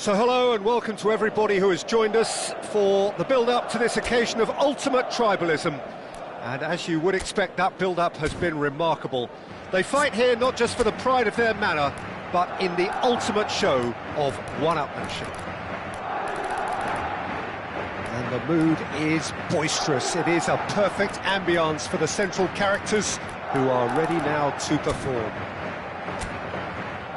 So hello and welcome to everybody who has joined us for the build-up to this occasion of ultimate tribalism. And as you would expect, that build-up has been remarkable. They fight here not just for the pride of their manor, but in the ultimate show of one-upmanship. And the mood is boisterous. It is a perfect ambience for the central characters who are ready now to perform.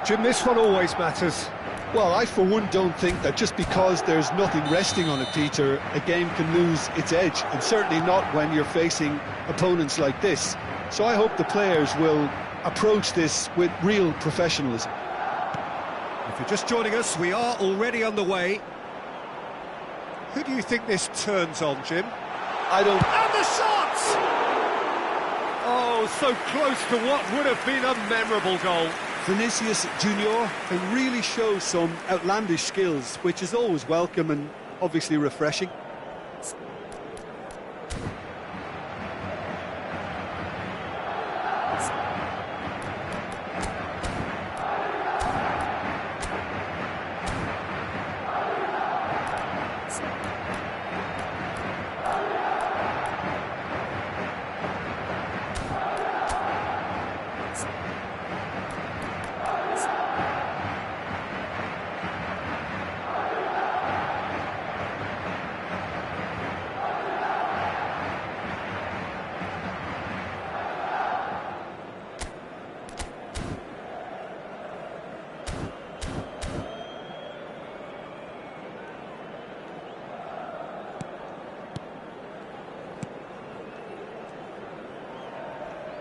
Jim, this one always matters. Well, I for one don't think that just because there's nothing resting on it, Peter, a game can lose its edge, and certainly not when you're facing opponents like this. So I hope the players will approach this with real professionalism. If you're just joining us, we are already underway. Who do you think this turns on, Jim? I don't... And the shot! Oh, so close to what would have been a memorable goal. Vinicius Junior can really show some outlandish skills, which is always welcome and obviously refreshing.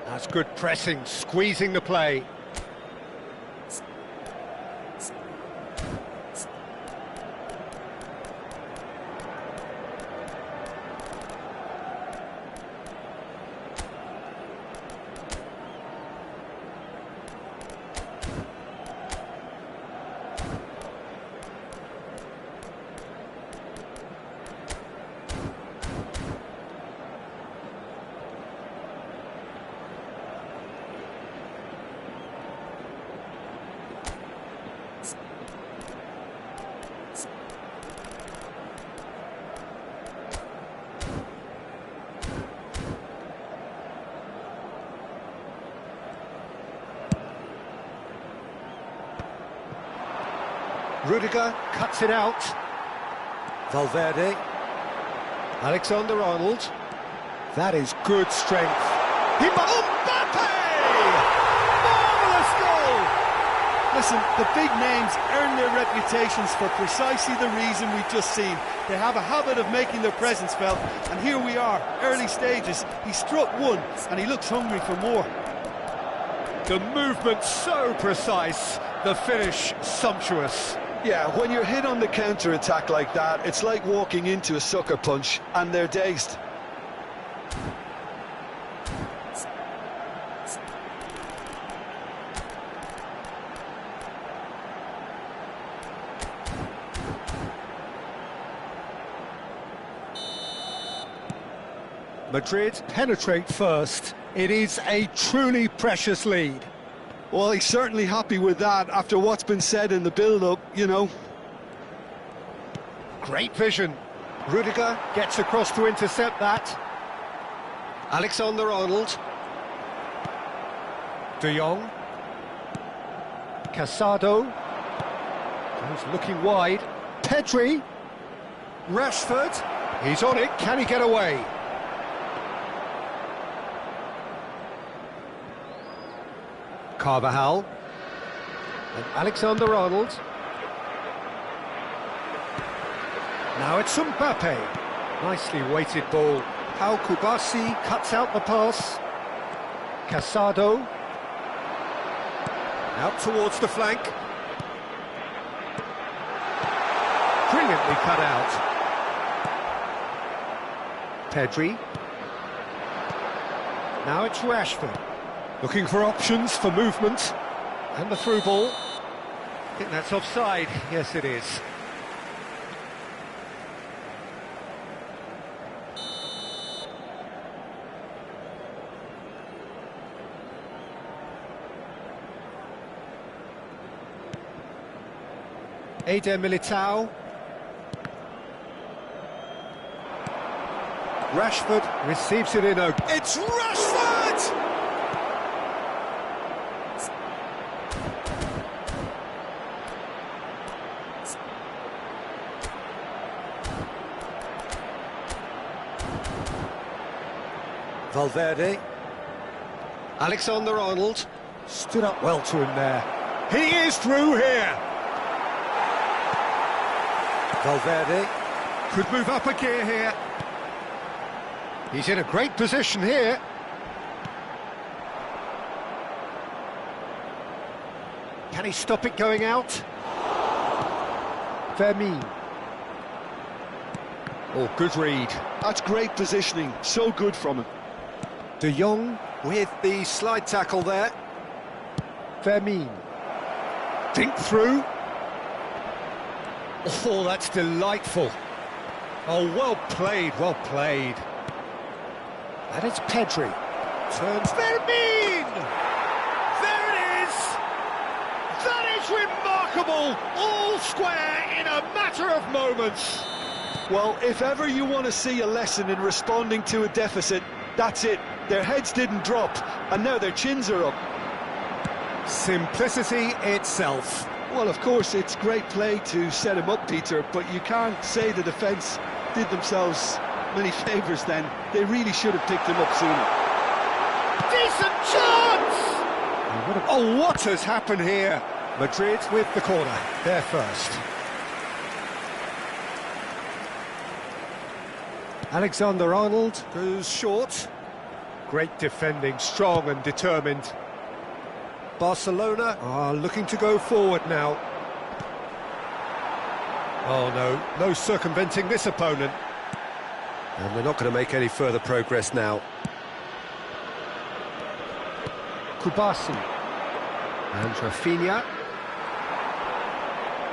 That's good pressing, squeezing the play. Rudiger cuts it out. Valverde. Alexander-Arnold. That is good strength. Mbappe! Marvellous goal! Listen, the big names earn their reputations for precisely the reason we've just seen. They have a habit of making their presence felt, and here we are, early stages. He struck one, and he looks hungry for more. The movement so precise, the finish sumptuous. Yeah, when you're hit on the counter-attack like that, it's like walking into a sucker punch, and they're dazed. Madrid penetrate first. It is a truly precious lead. Well, he's certainly happy with that after what's been said in the build-up, you know. Great vision. Rudiger gets across to intercept that. Alexander-Arnold. De Jong. Casado. Goes looking wide. Pedri. Rashford. He's on it. Can he get away? Carvajal. And Alexander-Arnold. Now it's Mbappe. Nicely weighted ball. Pau Kubasi cuts out the pass. Casado. Out towards the flank. Brilliantly cut out. Pedri. Now it's Rashford. Looking for options for movement. And the through ball. I think that's offside. Yes, it is. Eder Militao. Rashford receives it in a... It's Rashford! Valverde. Alexander-Arnold stood up well to him there. He is through here. Valverde could move up a gear here. He's in a great position here. Can he stop it going out? Vermin. Oh, good read. That's great positioning, so good from him. De Jong with the slide tackle there. Vermin. Dink through. Oh, that's delightful. Oh, well played, well played. And it's Pedri. Turns Vermin! There it is! That is remarkable! All square in a matter of moments. Well, if ever you want to see a lesson in responding to a deficit, that's it. Their heads didn't drop, and now their chins are up. Simplicity itself. Well, of course, it's great play to set him up, Peter, but you can't say the defence did themselves many favours then. They really should have picked him up sooner. Decent chance! Oh, what has happened here? Madrid with the corner. They're first. Alexander-Arnold goes short. Great defending, strong and determined. Barcelona are looking to go forward now. Oh no, no circumventing this opponent. And they're not going to make any further progress now. Kubasi. And Rafinha.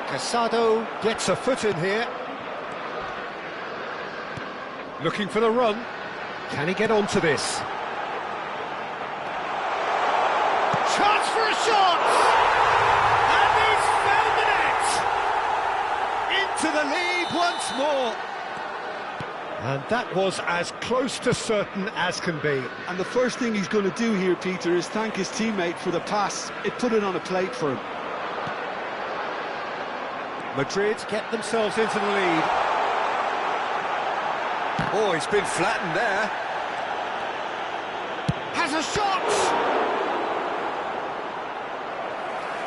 Casado gets a foot in here. Looking for the run. Can he get onto this? Chance for a shot! And he's found the net! Into the lead once more. And that was as close to certain as can be. And the first thing he's going to do here, Peter, is thank his teammate for the pass. It put it on a plate for him. Madrid get themselves into the lead. Oh, he's been flattened there. Has a shot!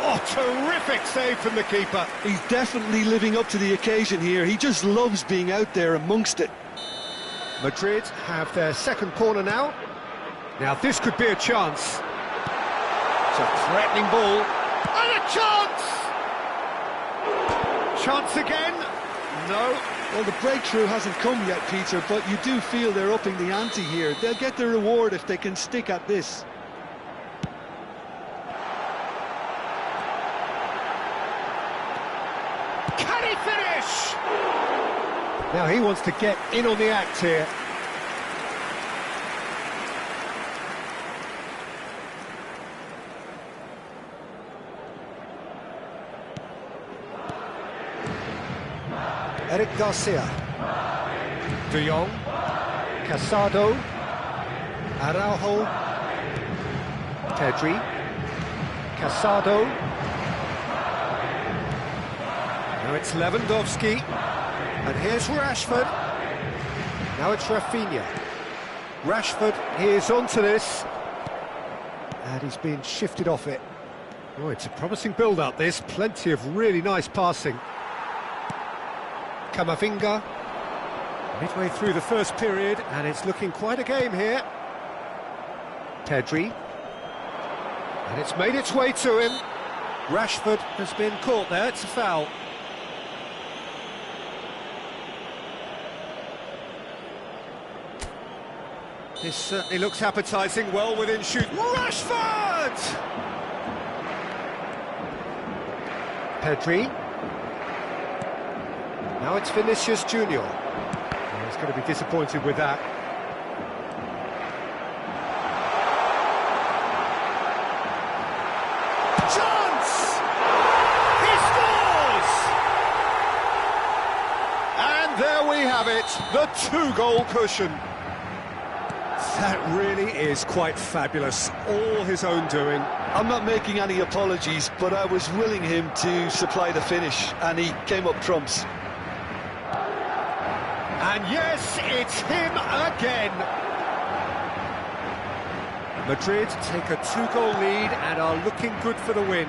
Oh, terrific save from the keeper. He's definitely living up to the occasion here. He just loves being out there amongst it. Madrid have their second corner now. Now this could be a chance. It's a threatening ball. And a chance! Chance again? No. Well, the breakthrough hasn't come yet, Peter, but you do feel they're upping the ante here. They'll get the reward if they can stick at this. Can he finish? Now he wants to get in on the act here. Eric Garcia. De Jong. Casado. Araujo. Pedri. Casado. Now it's Lewandowski. And here's Rashford. Now it's Rafinha. Rashford, he is onto this. And he's been shifted off it. Oh, it's a promising build-up, this. Plenty of really nice passing. Camavinga. Midway through the first period, and it's looking quite a game here. Pedri. And it's made its way to him. Rashford has been caught there, it's a foul. This certainly looks appetising, well within shoot. Rashford! Pedri. Now it's Vinicius Junior. Oh, he's going to be disappointed with that. Chance! He scores! And there we have it, the two-goal cushion. That really is quite fabulous, all his own doing. I'm not making any apologies, but I was willing him to supply the finish, and he came up trumps. And yes, it's him again. Madrid take a two-goal lead and are looking good for the win.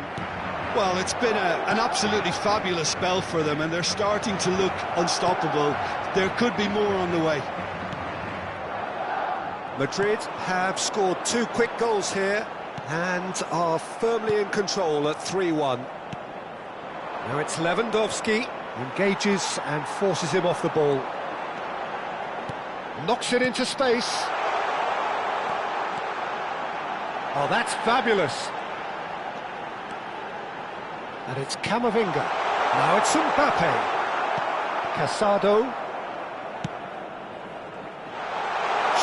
Well, it's been an absolutely fabulous spell for them, and they're starting to look unstoppable. There could be more on the way. Madrid have scored 2 quick goals here and are firmly in control at 3-1. Now it's Lewandowski, engages and forces him off the ball. Knocks it into space. Oh, that's fabulous. And it's Camavinga. Now it's Mbappe. Casado.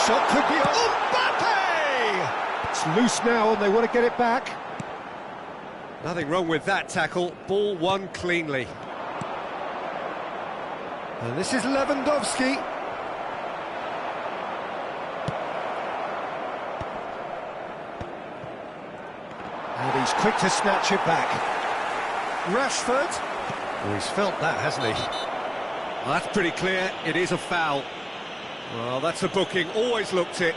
Shot could be on. Mbappe! It's loose now and they want to get it back. Nothing wrong with that tackle. Ball won cleanly. And this is Lewandowski. And he's quick to snatch it back. Rashford. Oh, he's felt that, hasn't he? Well, that's pretty clear. It is a foul. Well, that's a booking. Always looked it.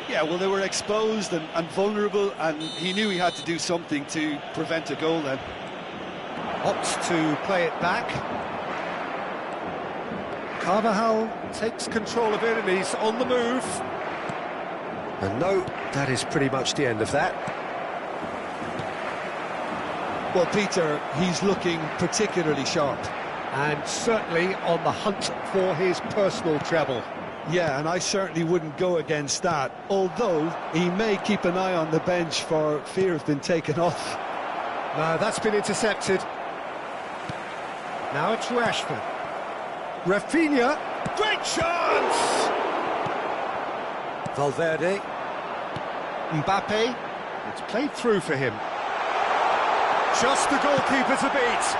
Yeah, well, they were exposed and vulnerable, and he knew he had to do something to prevent a goal then. Opts to play it back. Carvajal takes control of it and he's on the move. And no, that is pretty much the end of that. Well, Peter, he's looking particularly sharp. And certainly on the hunt for his personal treble. Yeah, and I certainly wouldn't go against that, although he may keep an eye on the bench for fear of being taken off. No, that's been intercepted. Now it's Rashford. Rafinha, great chance! Valverde. Mbappe, it's played through for him. Just the goalkeeper to beat.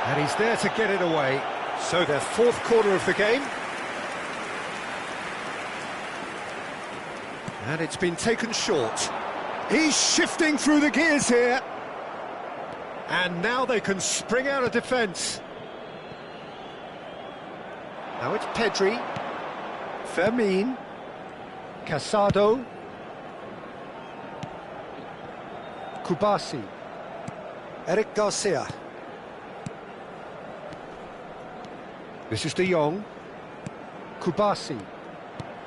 And he's there to get it away. So their 4th corner of the game. And it's been taken short. He's shifting through the gears here. And now they can spring out of defence. Now it's Pedri. Fermin. Casado. Kubasi. Eric Garcia. This is De Jong. Kubasi.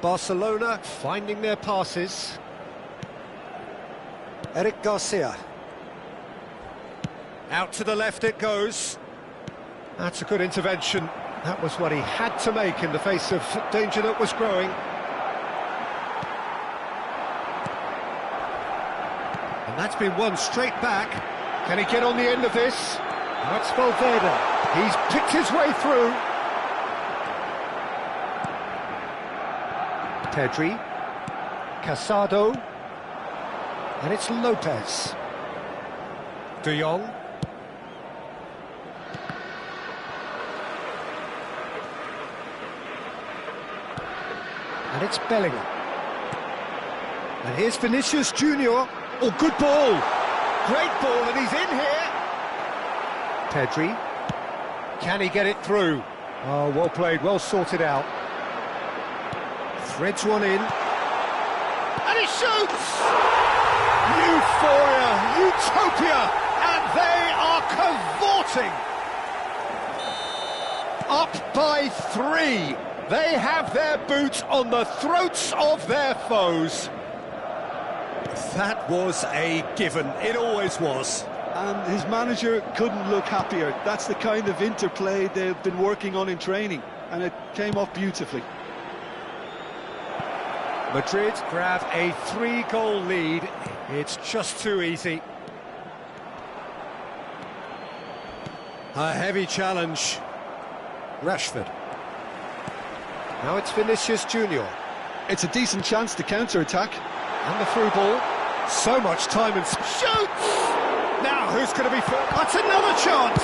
Barcelona finding their passes. Eric Garcia. Out to the left it goes. That's a good intervention. That was what he had to make in the face of danger that was growing. And that's been won straight back. Can he get on the end of this? That's Valverde. He's picked his way through. Pedri. Casado. And it's Lopez. De Jong. And it's Bellingham. And here's Vinicius Junior. Oh, good ball. Great ball, and he's in here. Pedri. Can he get it through? Oh, well played, well sorted out. Threads one in. And he shoots! Euphoria, utopia, and they are cavorting. Up by 3. They have their boots on the throats of their foes. That was a given. It always was. And his manager couldn't look happier. That's the kind of interplay they've been working on in training, and it came off beautifully. Madrid grab a 3-goal lead. It's just too easy. A heavy challenge. Rashford. Now it's Vinicius Junior. It's a decent chance to counter-attack. And the through ball. So much time and... Shoots! Now, who's going to be... That's another chance!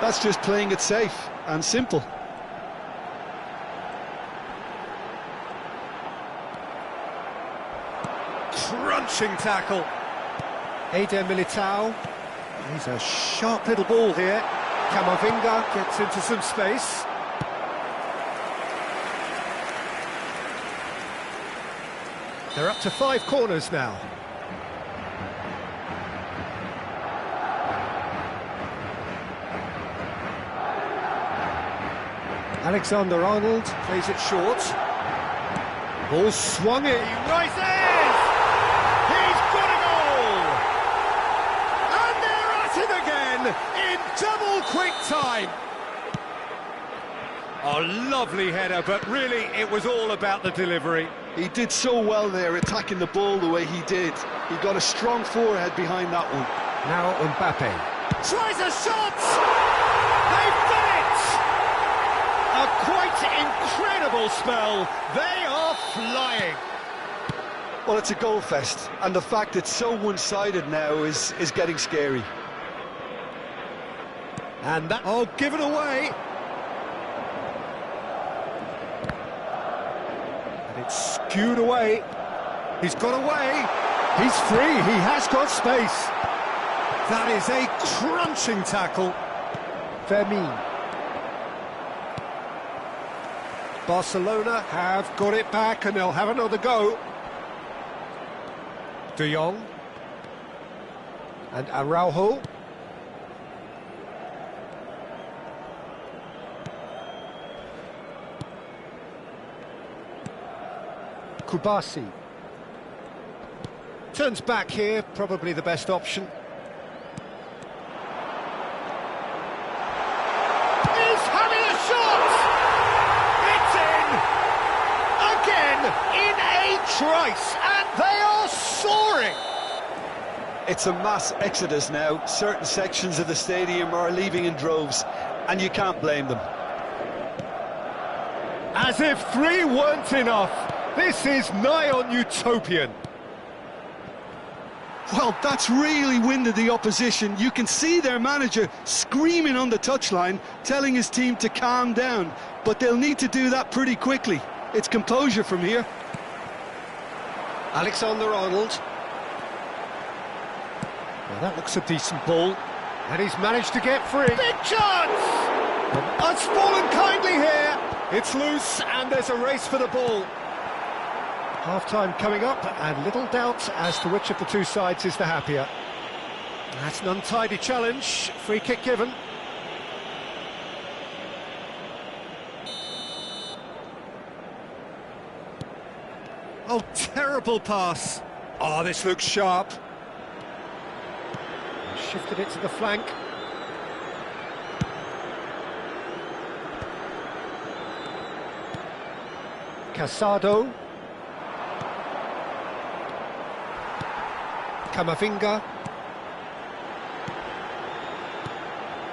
That's just playing it safe and simple. Crunching tackle. Eder Militao. He's a sharp little ball here. Camavinga gets into some space. They're up to 5 corners now. Alexander-Arnold plays it short. Ball swung in. He rises! He's got a goal! And they're at it again in double quick time. A lovely header, but really it was all about the delivery. He did so well there, attacking the ball the way he did. He got a strong forehead behind that one. Now Mbappe tries a shot! They've done it! A quite incredible spell. They are flying. Well, it's a goal fest, and the fact it's so one-sided now is getting scary. And that... Oh, give it away! And it's skewed away. He's got away. He's free. He has got space. That is a crunching tackle. Fermin. Barcelona have got it back and they'll have another go. De Jong. And Araujo. Kubasi. Turns back here, probably the best option. He's having a shot! It's in! Again, in a trice, and they are soaring! It's a mass exodus now. Certain sections of the stadium are leaving in droves, and you can't blame them. As if 3 weren't enough. This is nigh on utopian. Well, that's really winded the opposition. You can see their manager screaming on the touchline, telling his team to calm down. But they'll need to do that pretty quickly. It's composure from here. Alexander-Arnold. Well, that looks a decent ball. And he's managed to get free. Big chance! It's fallen kindly here. It's loose, and there's a race for the ball. Half-time coming up, and little doubt as to which of the two sides is the happier. That's an untidy challenge. Free kick given. Oh, terrible pass. Oh, this looks sharp. Shifted it to the flank. Casado. Camavinga.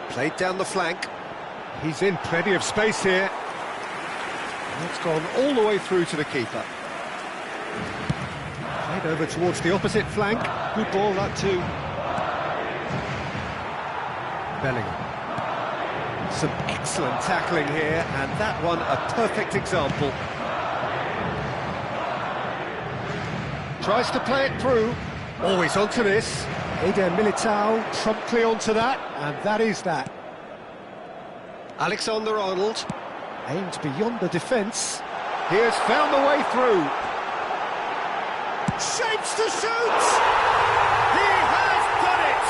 Played down the flank. He's in plenty of space here. It's gone all the way through to the keeper. Played over towards the opposite flank. Good ball, that too. Bellingham. Some excellent tackling here, and that one a perfect example. Tries to play it through. Always onto this. Eder Militao promptly onto that, and that is that. Alexander-Arnold aimed beyond the defence. He has found the way through. Shapes to shoot! He has done it!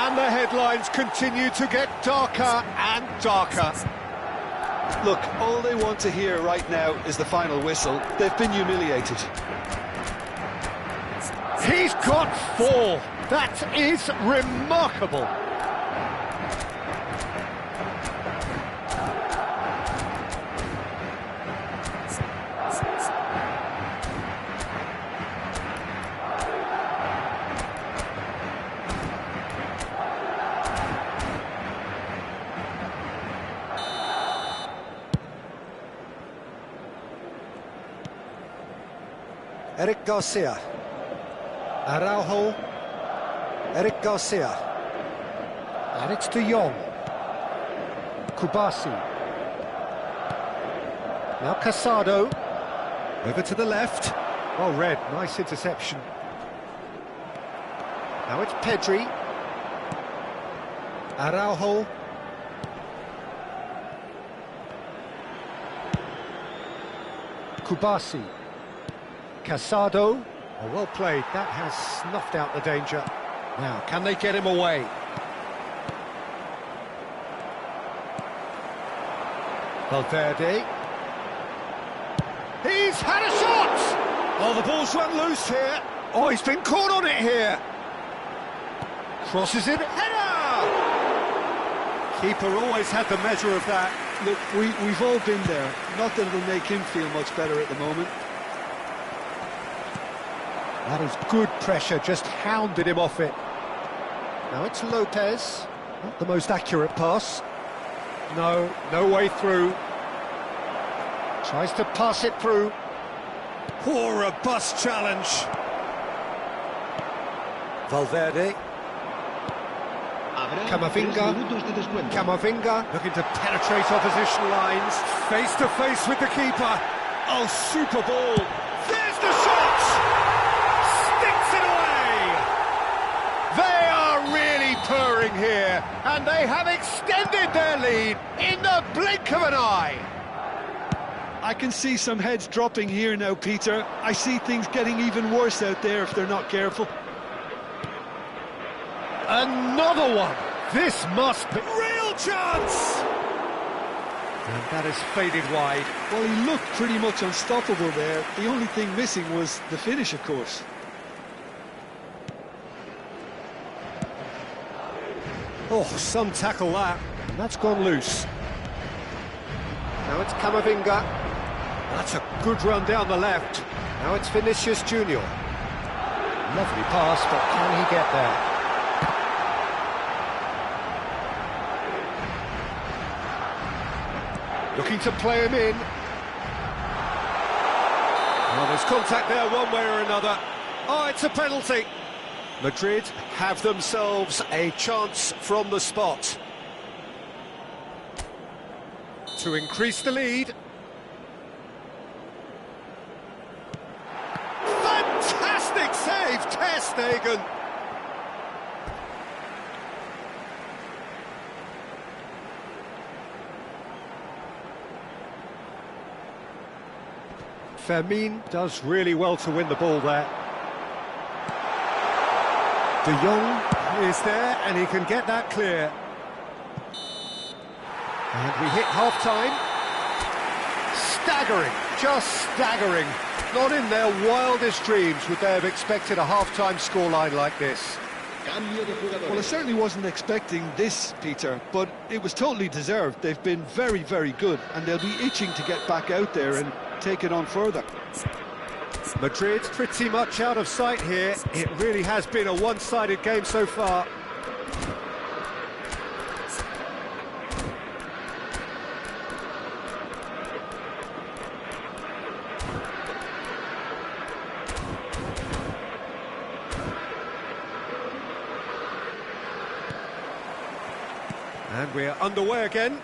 And the headlines continue to get darker and darker. Look, all they want to hear right now is the final whistle. They've been humiliated. He's got 4. That is remarkable. Eric Garcia. Araujo. Eric Garcia. And it's De Jong. Kubasi. Now Casado. Over to the left. Well read, nice interception. Now it's Pedri. Araujo. Kubasi. Casado. Oh, well played, that has snuffed out the danger. Now, can they get him away? Valverde. He's had a shot! Oh, the ball's run loose here. Oh, he's been caught on it here. Crosses it, header! Keeper always had the measure of that. Look, we've all been there. Not that it'll make him feel much better at the moment. That is good pressure, just hounded him off it. Now it's Lopez. Not the most accurate pass. No way through. Tries to pass it through. Poor robust challenge. Valverde. Camavinga looking to penetrate opposition lines. Face to face with the keeper. Oh, super ball. There's the shot! Sticks it away! They are really purring here, and they have extended their lead in the blink of an eye. I can see some heads dropping here now, Peter. I see things getting even worse out there if they're not careful. Another one! This must be... Real chance! And that is faded wide. Well, he looked pretty much unstoppable there. The only thing missing was the finish, of course. Oh, some tackle that. And that's gone loose. Now it's Camavinga. That's a good run down the left. Now it's Vinicius Junior. Lovely pass, but can he get there? Looking to play him in. Well, there's contact there one way or another. Oh, it's a penalty. Madrid have themselves a chance from the spot to increase the lead. Fantastic save, Ter Stegen. Fermin does really well to win the ball there. De Jong is there, and he can get that clear. And we hit half-time. Staggering, just staggering. Not in their wildest dreams would they have expected a half-time scoreline like this. Well, I certainly wasn't expecting this, Peter, but it was totally deserved. They've been very, very good, and they'll be itching to get back out there and take it on further. Madrid pretty much out of sight here. It really has been a one-sided game so far. And we're underway again.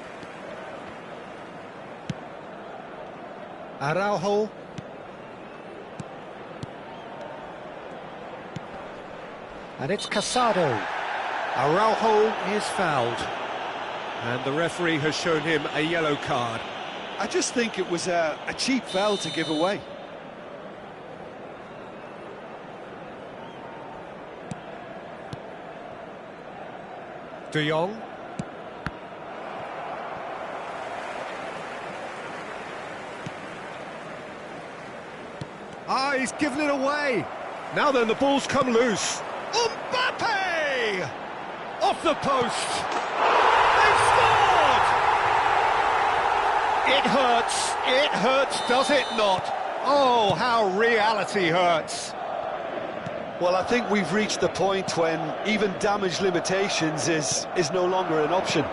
Araujo. And it's Casado. Araujo is fouled. And the referee has shown him a yellow card. I just think it was a cheap foul to give away. De Jong. Ah, he's given it away. Now then, the ball's come loose. Mbappe! Off the post. They've scored! It hurts, does it not? Oh, how reality hurts. Well, I think we've reached the point when even damage limitations is no longer an option.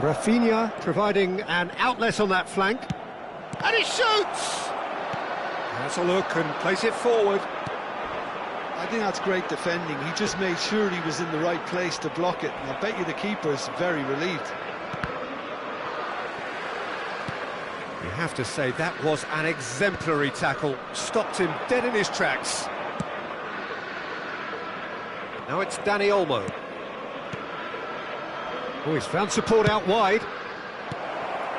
Rafinha providing an outlet on that flank. And he shoots! Has a look and plays it forward. I think that's great defending. He just made sure he was in the right place to block it. And I bet you the keeper's very relieved. You have to say that was an exemplary tackle. Stopped him dead in his tracks. Now it's Dani Olmo. Oh, he's found support out wide.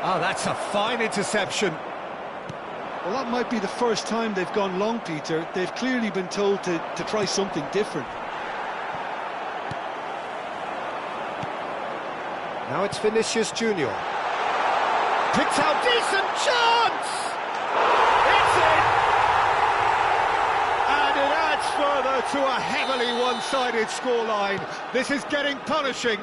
Ah, that's a fine interception. Well, that might be the first time they've gone long, Peter. They've clearly been told to try something different. Now it's Vinicius Junior. Picked out, decent chance! It's in! And it adds further to a heavily one-sided scoreline. This is getting punishing.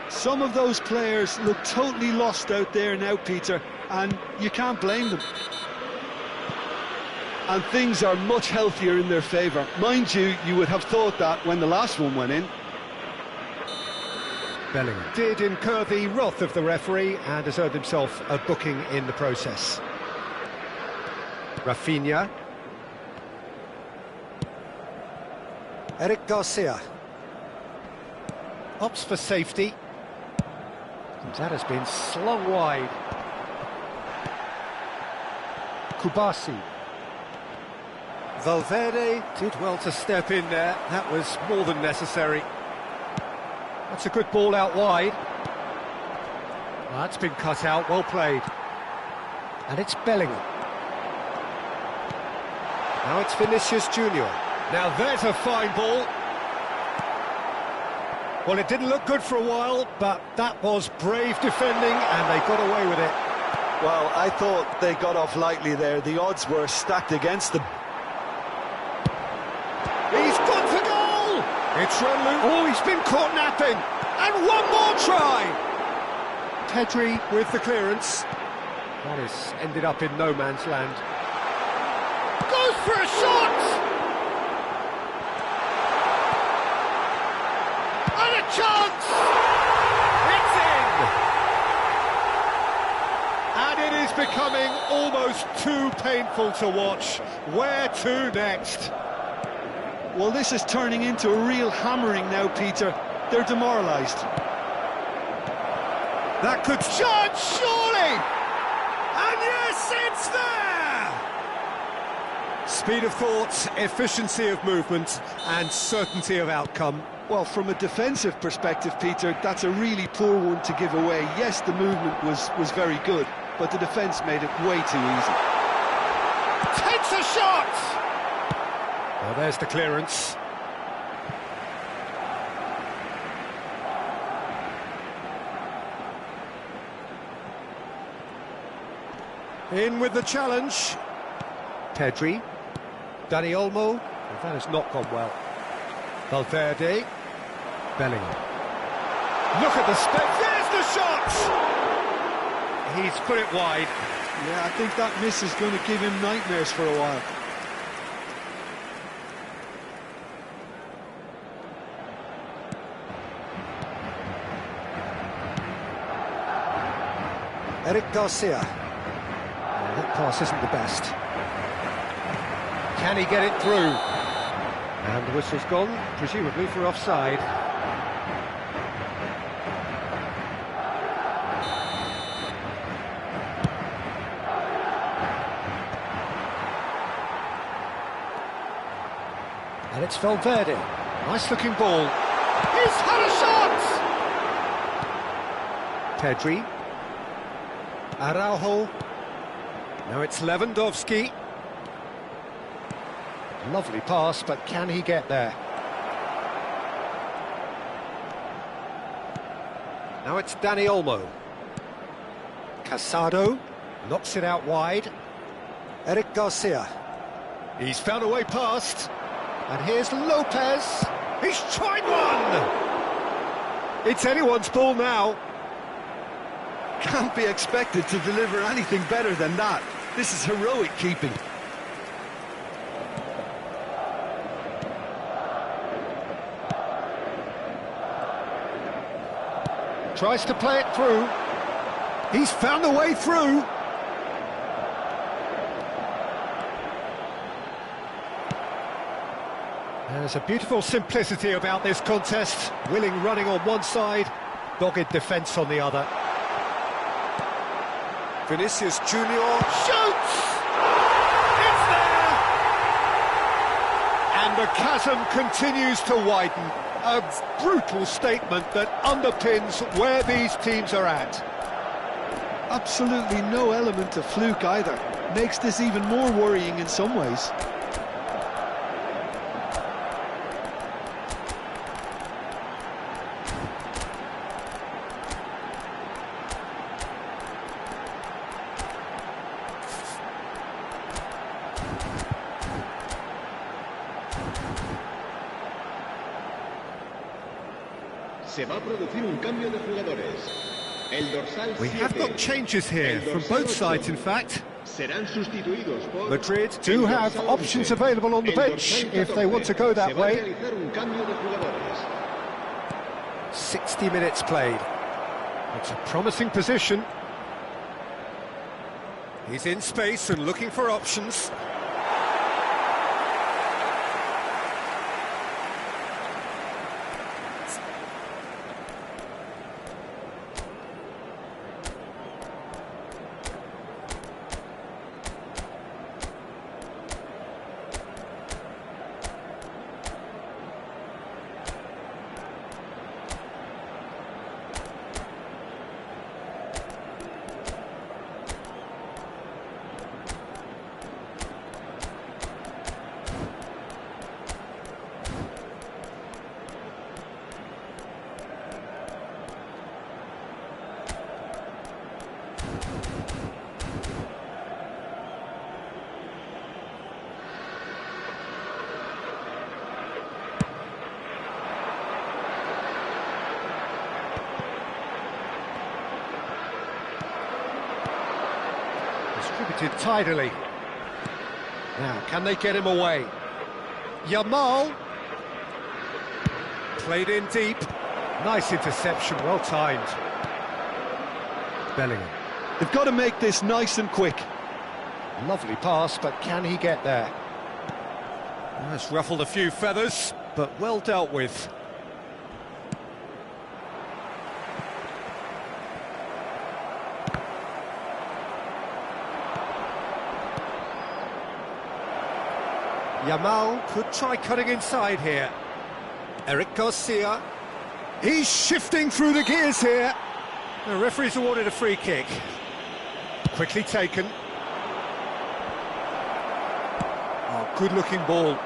Some of those players look totally lost out there now, Peter, and you can't blame them. And things are much healthier in their favour. Mind you, you would have thought that when the last one went in. Bellingham did incur the wrath of the referee and has earned himself a booking in the process. Rafinha. Eric Garcia. Opts for safety. That has been slung wide. Kubasi. Valverde did well to step in there. That was more than necessary. That's a good ball out wide. Well, that's been cut out, well played. And it's Bellingham. Now it's Vinicius Junior. Now there's a fine ball. Well, it didn't look good for a while, but that was brave defending and they got away with it. Well, I thought they got off lightly there. The odds were stacked against them. He's gone for goal! It's run loose. Oh, he's been caught napping. And one more try! Pedri with the clearance. That has ended up in no man's land. Goes for a shot! And a chance! It's in! And it is becoming almost too painful to watch. Where to next? Well, this is turning into a real hammering now, Peter. They're demoralised. That could charge, surely! And yes, it's there! Speed of thought, efficiency of movement, and certainty of outcome. Well, from a defensive perspective, Peter, that's a really poor one to give away. Yes, the movement was very good, but the defence made it way too easy. Takes a shot! Well, there's the clearance. In with the challenge. Pedri. Dani Olmo. Well, that has not gone well. Valverde. Bellingham. Look at the spec. There's the shot! He's put it wide. Yeah, I think that miss is going to give him nightmares for a while. Eric Garcia. That pass isn't the best. Can he get it through? And the whistle's gone, presumably for offside. And it's Valverde. Nice looking ball. He's had a shot! Pedri. Araujo. Now it's Lewandowski. Lovely pass, but can he get there? Now it's Dani Olmo. Casado knocks it out wide. Eric Garcia. He's found a way past. And here's Lopez. He's tried one! It's anyone's ball now. Can't be expected to deliver anything better than that. This is heroic keeping. Tries to play it through. He's found a way through. There's a beautiful simplicity about this contest. Willing running on one side, dogged defence on the other. Vinicius Junior shoots! It's there! And the chasm continues to widen. A brutal statement that underpins where these teams are at. Absolutely no element of fluke either. Makes this even more worrying in some ways. Se va a producir un cambio de jugadores. El dorsal We have 7, got changes here, el from dorsal both 8, sides in fact. serán sustituidos por Madrid el do have dorsal options 11, available on the el bench dorsal if they want to go 14. that Se va a way. realizar un cambio de jugadores. 60 minutes played. It's a promising position. He's in space and looking for options. Distributed tidily. Now, can they get him away? Yamal. Played in deep. Nice interception, well timed. Bellingham. They've got to make this nice and quick. Lovely pass, but can he get there? That's ruffled a few feathers, but well dealt with. Yamal could try cutting inside here. Eric Garcia. He's shifting through the gears here. The referee's awarded a free kick. Quickly taken. Oh, good-looking ball.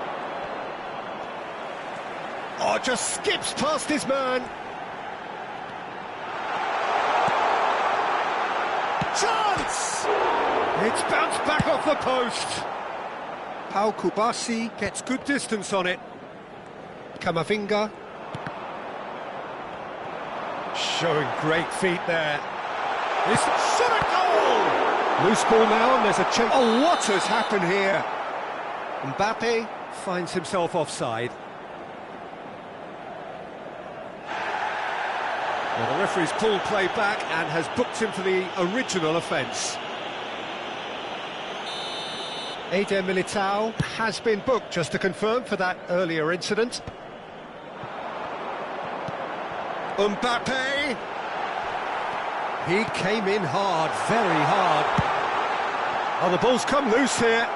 Oh, just skips past his man. Chance! It's bounced back off the post. Pau Kubasi gets good distance on it. Camavinga. Showing great feet there. This shot a goal! Loose ball now, and there's a change. Oh, what has happened here? Mbappe finds himself offside. Well, the referee's pulled play back and has booked him for the original offence. Eder Militao has been booked, just to confirm, for that earlier incident. Mbappe! He came in hard, very hard. Oh, the ball's come loose here.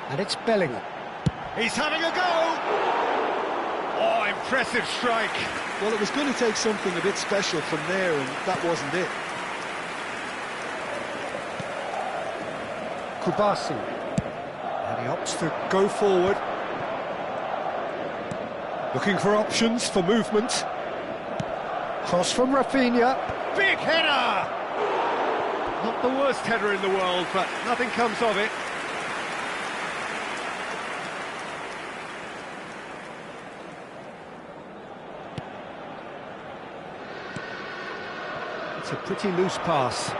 And it's Bellingham. He's having a go! Oh, impressive strike. Well, it was going to take something a bit special from there, and that wasn't it. Kubasi. And he opts to go forward. Looking for options for movement. Cross from Rafinha. Big header! Not the worst header in the world, but nothing comes of it. It's a pretty loose pass.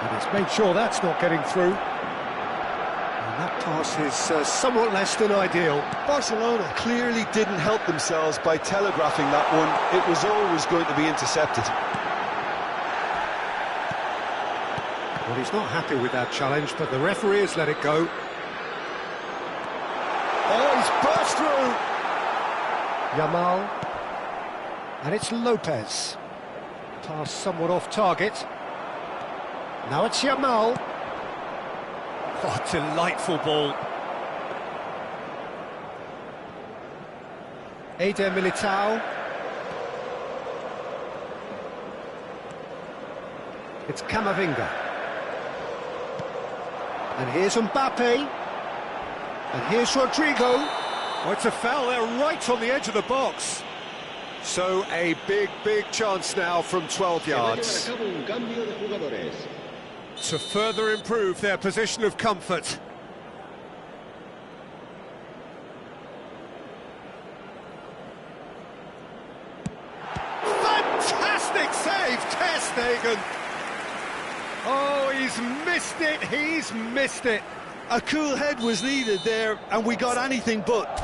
And he's made sure that's not getting through. And that pass is somewhat less than ideal. Barcelona clearly didn't help themselves by telegraphing that one. It was always going to be intercepted. Well, he's not happy with that challenge, but the referee has let it go. Oh, he's burst through! Yamal. And it's Lopez. Pass somewhat off target. Now it's Yamal. Oh, delightful ball. Eder Militao. It's Camavinga. And here's Mbappe. And here's Rodrigo. Oh, it's a foul there right on the edge of the box. So a big, big chance now from 12 yards to further improve their position of comfort. fantastic save, Ter Stegen. Oh, he's missed it. A cool head was needed there, and we got anything but.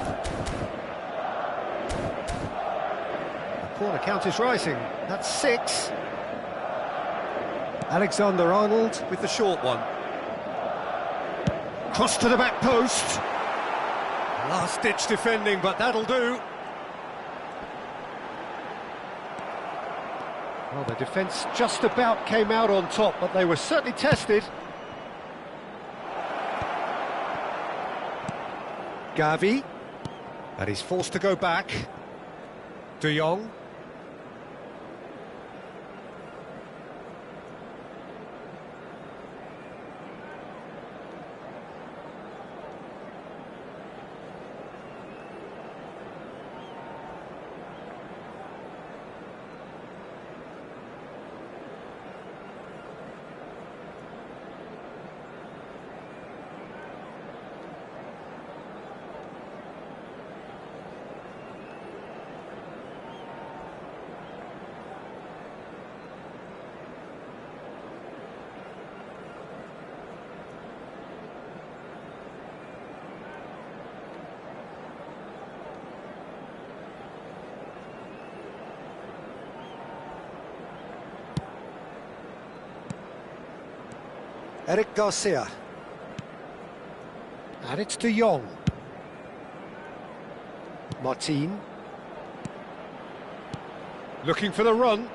The corner count is rising. That's 6. Alexander-Arnold with the short one. Cross to the back post. Last-ditch defending, but that'll do. Well, the defence just about came out on top, but they were certainly tested. Gavi. And he's forced to go back. De Jong. Eric Garcia. And it's De Jong. Martin. Looking for the run.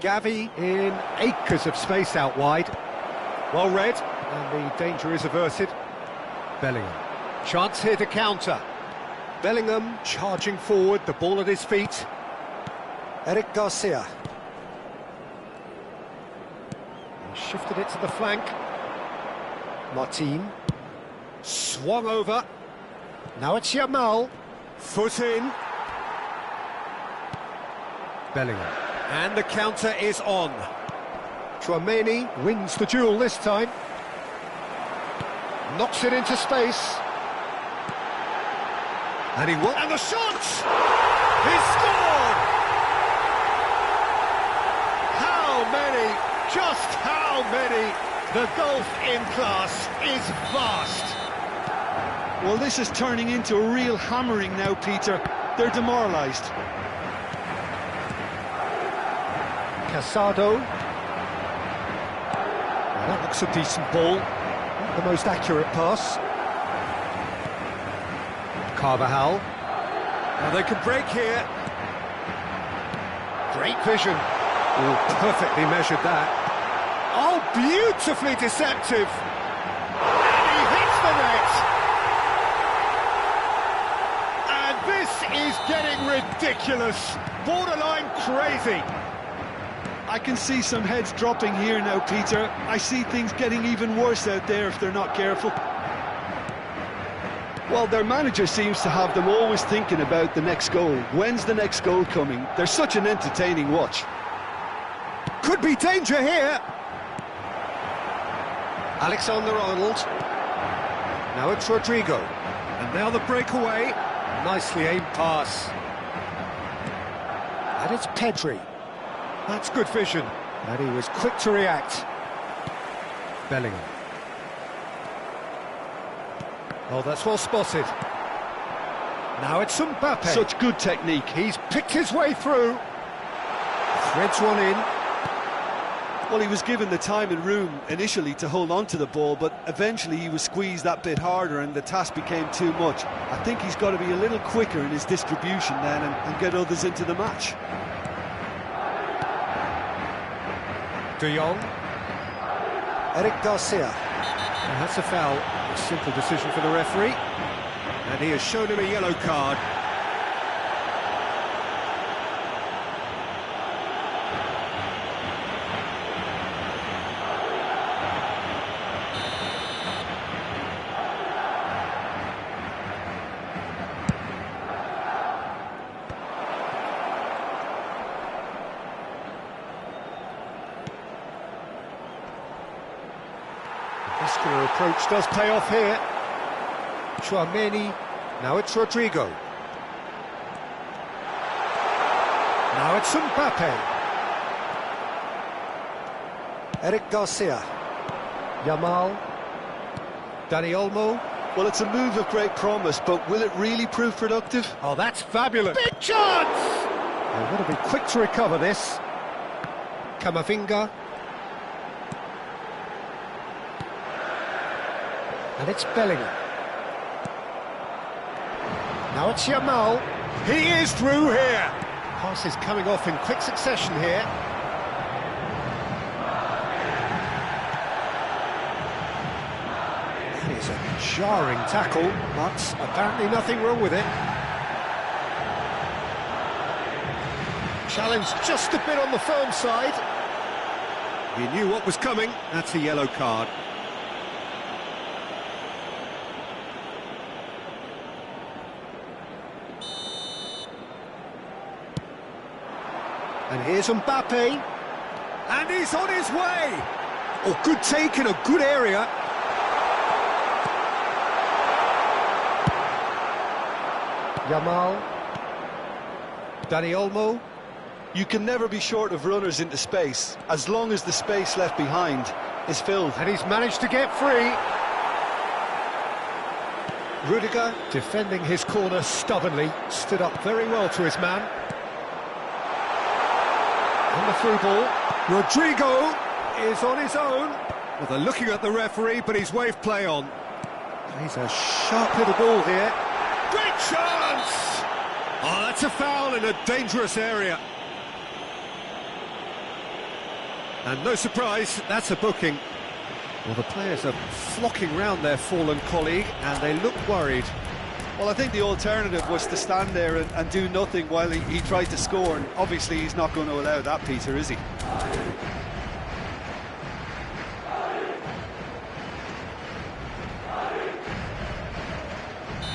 Gavi in acres of space out wide. Well read, and the danger is averted. Bellingham. Chance here to counter. Bellingham charging forward, the ball at his feet. Eric Garcia. He shifted it to the flank. Martin. Swung over. Now it's Yamal. Foot in. Bellingham. And the counter is on. Tchouaméni wins the duel this time. Knocks it into space. And he will. And the shot! He scored! How many? Just how many? The gulf in class is vast. Well, this is turning into a real hammering now, Peter. They're demoralised. Casado. Well, that looks a decent ball. Not the most accurate pass. Carvajal. Now they can break here. Great vision. Oh, perfectly measured that. Oh, beautifully deceptive. And he hits the net. And this is getting ridiculous. Borderline crazy. I can see some heads dropping here now, Peter. I see things getting even worse out there if they're not careful. Well, their manager seems to have them always thinking about the next goal. When's the next goal coming? They're such an entertaining watch. Could be danger here. Alexander-Arnold. Now it's Rodrigo. And now the breakaway. Nicely aimed pass. And it's Pedri. That's good vision. And he was quick to react. Bellingham. Oh, that's well spotted. Now it's Mbappe. Such good technique. He's picked his way through. Threads one in. Well, he was given the time and room initially to hold on to the ball, but eventually he was squeezed that bit harder and the task became too much. I think he's got to be a little quicker in his distribution then and get others into the match. De Jong. Eric Garcia. And that's a foul. A simple decision for the referee. And he has shown him a yellow card. Muscular approach does pay off here. Tchouaméni. Now it's Rodrigo. Now it's Mbappe. Eric Garcia. Yamal. Dani Olmo. Well, it's a move of great promise, but will it really prove productive? Oh, that's fabulous. Big chance! They've got to be quick to recover this. Camavinga. And it's Bellingham. Now it's Yamal. He is through here. Passes coming off in quick succession here. That is a jarring tackle, but apparently nothing wrong with it. Challenge just a bit on the firm side. He knew what was coming. That's a yellow card. And here's Mbappe. And he's on his way. Oh, good take in a good area. Yamal. Dani Olmo. You can never be short of runners into space, as long as the space left behind is filled. And he's managed to get free. Rudiger, defending his corner stubbornly, stood up very well to his man. On the through ball, Rodrigo is on his own. Well, they're looking at the referee, but he's waved play on. He's a sharp little ball here. Great chance! Oh, that's a foul in a dangerous area. And no surprise, that's a booking. Well, the players are flocking round their fallen colleague, and they look worried. Well, I think the alternative was to stand there and do nothing while he tried to score, and obviously he's not going to allow that, Peter, is he?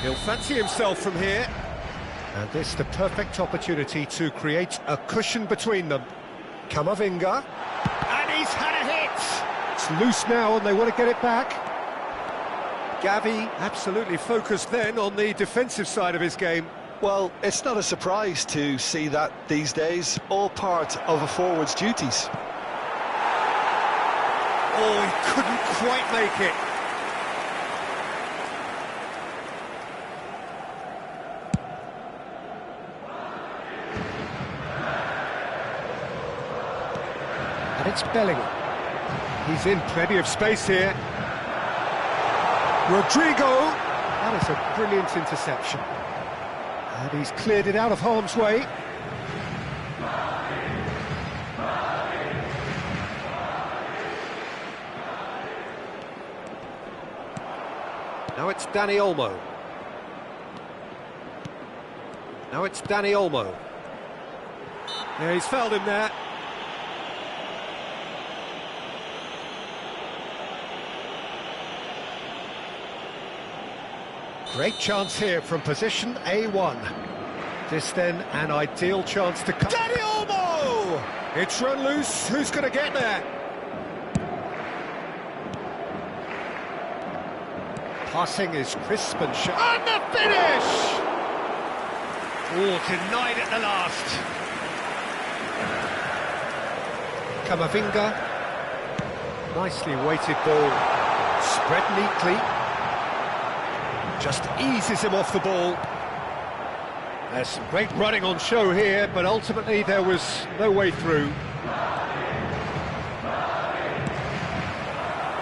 He'll fancy himself from here. And this is the perfect opportunity to create a cushion between them. Camavinga. And he's had a hit! It's loose now and they want to get it back. Gavi absolutely focused then on the defensive side of his game. Well, it's not a surprise to see that these days, all part of a forward's duties. Oh, he couldn't quite make it. And it's Bellingham. He's in plenty of space here. Rodrigo. That is a brilliant interception. And he's cleared it out of harm's way. Now it's Dani Olmo. Now it's Dani Olmo. Yeah, he's fouled him there. Great chance here from position A1. This then an ideal chance to cut. Dani Olmo! It's run loose. Who's going to get there? Passing is crisp and sharp. And the finish! Oh, denied at the last. Camavinga. Nicely weighted ball. Spread neatly. Just eases him off the ball. There's some great running on show here, but ultimately there was no way through.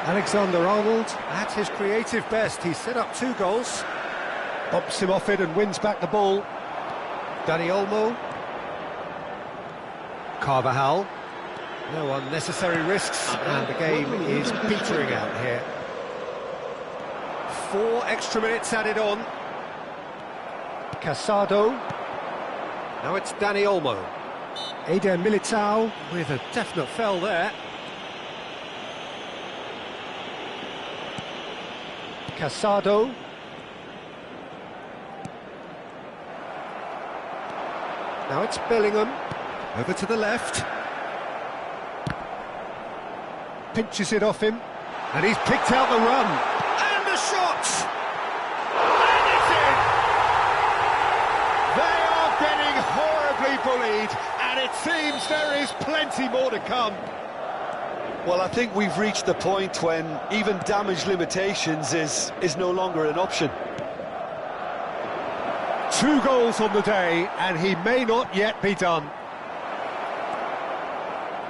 Alexander-Arnold at his creative best. He set up 2 goals, bumps him off it and wins back the ball. Dani Olmo. Carvajal. No unnecessary risks, and the game is petering out here. 4 extra minutes added on. Casado. Now it's Dani Olmo. Eder Militao with a definite foul there. Casado. Now it's Bellingham. Over to the left. Pinches it off him. And he's picked out the run. Shot! And it's in! They are getting horribly bullied, and it seems there is plenty more to come. Well, I think we've reached the point when even damage limitations is no longer an option. 2 goals on the day, and he may not yet be done.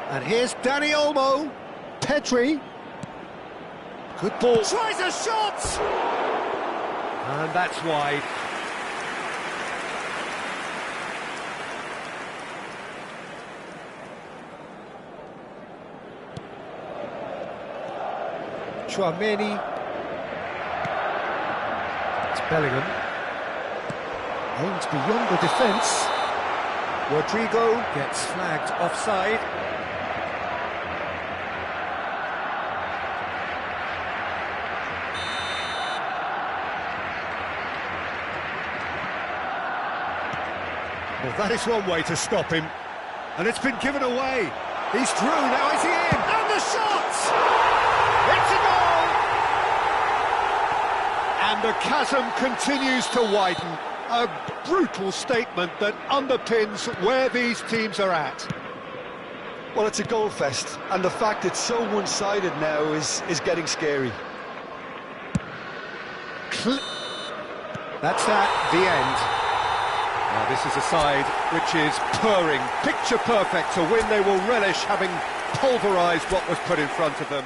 And here's Dani Olmo. Pedri. Good ball. Tries a shot! And that's wide. Tchouaméni. It's Bellingham. Aims beyond the defence. Rodrigo gets flagged offside. Well, that is one way to stop him. And it's been given away. He's through, now is he in? And the shot! It's a goal! And the chasm continues to widen. A brutal statement that underpins where these teams are at. Well, it's a goal fest, and the fact it's so one-sided now is getting scary. That's that, the end. Now this is a side which is purring, picture perfect, to win they will relish having pulverised what was put in front of them.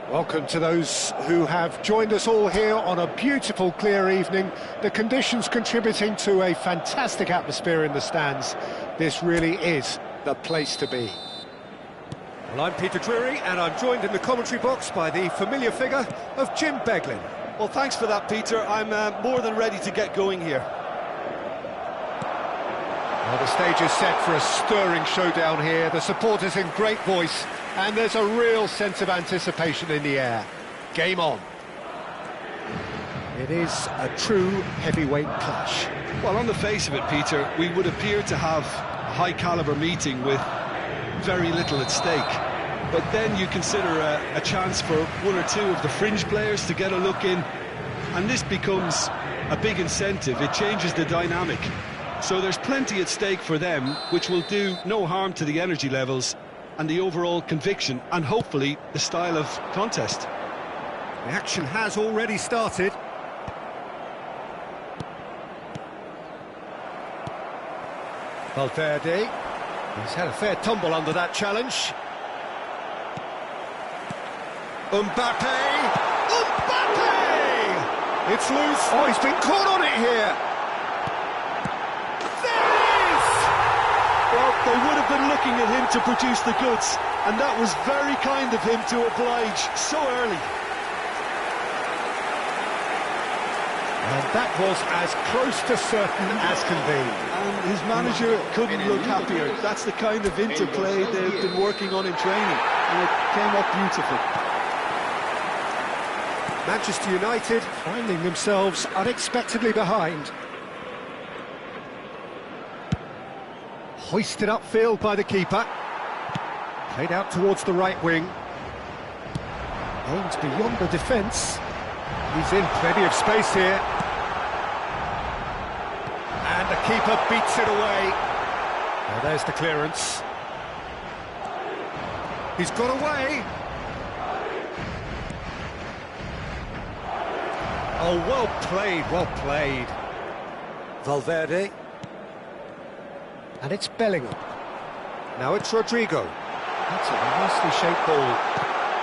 Welcome to those who have joined us all here on a beautiful, clear evening. The conditions contributing to a fantastic atmosphere in the stands. This really is the place to be. Well, I'm Peter Drury, and I'm joined in the commentary box by the familiar figure of Jim Beglin. Well, thanks for that, Peter. I'm more than ready to get going here. Well, the stage is set for a stirring showdown here. The supporters in great voice, and there's a real sense of anticipation in the air. Game on. It is a true heavyweight clash. Well, on the face of it, Peter, we would appear to have a high-caliber meeting with very little at stake. But then you consider a chance for one or two of the fringe players to get a look in, and this becomes a big incentive. It changes the dynamic. So there's plenty at stake for them, which will do no harm to the energy levels and the overall conviction and hopefully the style of contest. The action has already started. Valverde. He's had a fair tumble under that challenge. Mbappe! Mbappe! It's loose. Oh, he's been caught on it here. There it is! Well, they would have been looking at him to produce the goods, and that was very kind of him to oblige so early. And that was as close to certain as can be. And his manager couldn't look happier. That's the kind of interplay they've been working on in training, and it came up beautifully. Manchester United finding themselves unexpectedly behind. Hoisted upfield by the keeper. Played out towards the right wing. Aims beyond the defence. He's in plenty of space here. And the keeper beats it away. Now there's the clearance. He's got away. Oh, well played, well played. Valverde. And it's Bellingham. Now it's Rodrigo. That's a nicely shaped ball.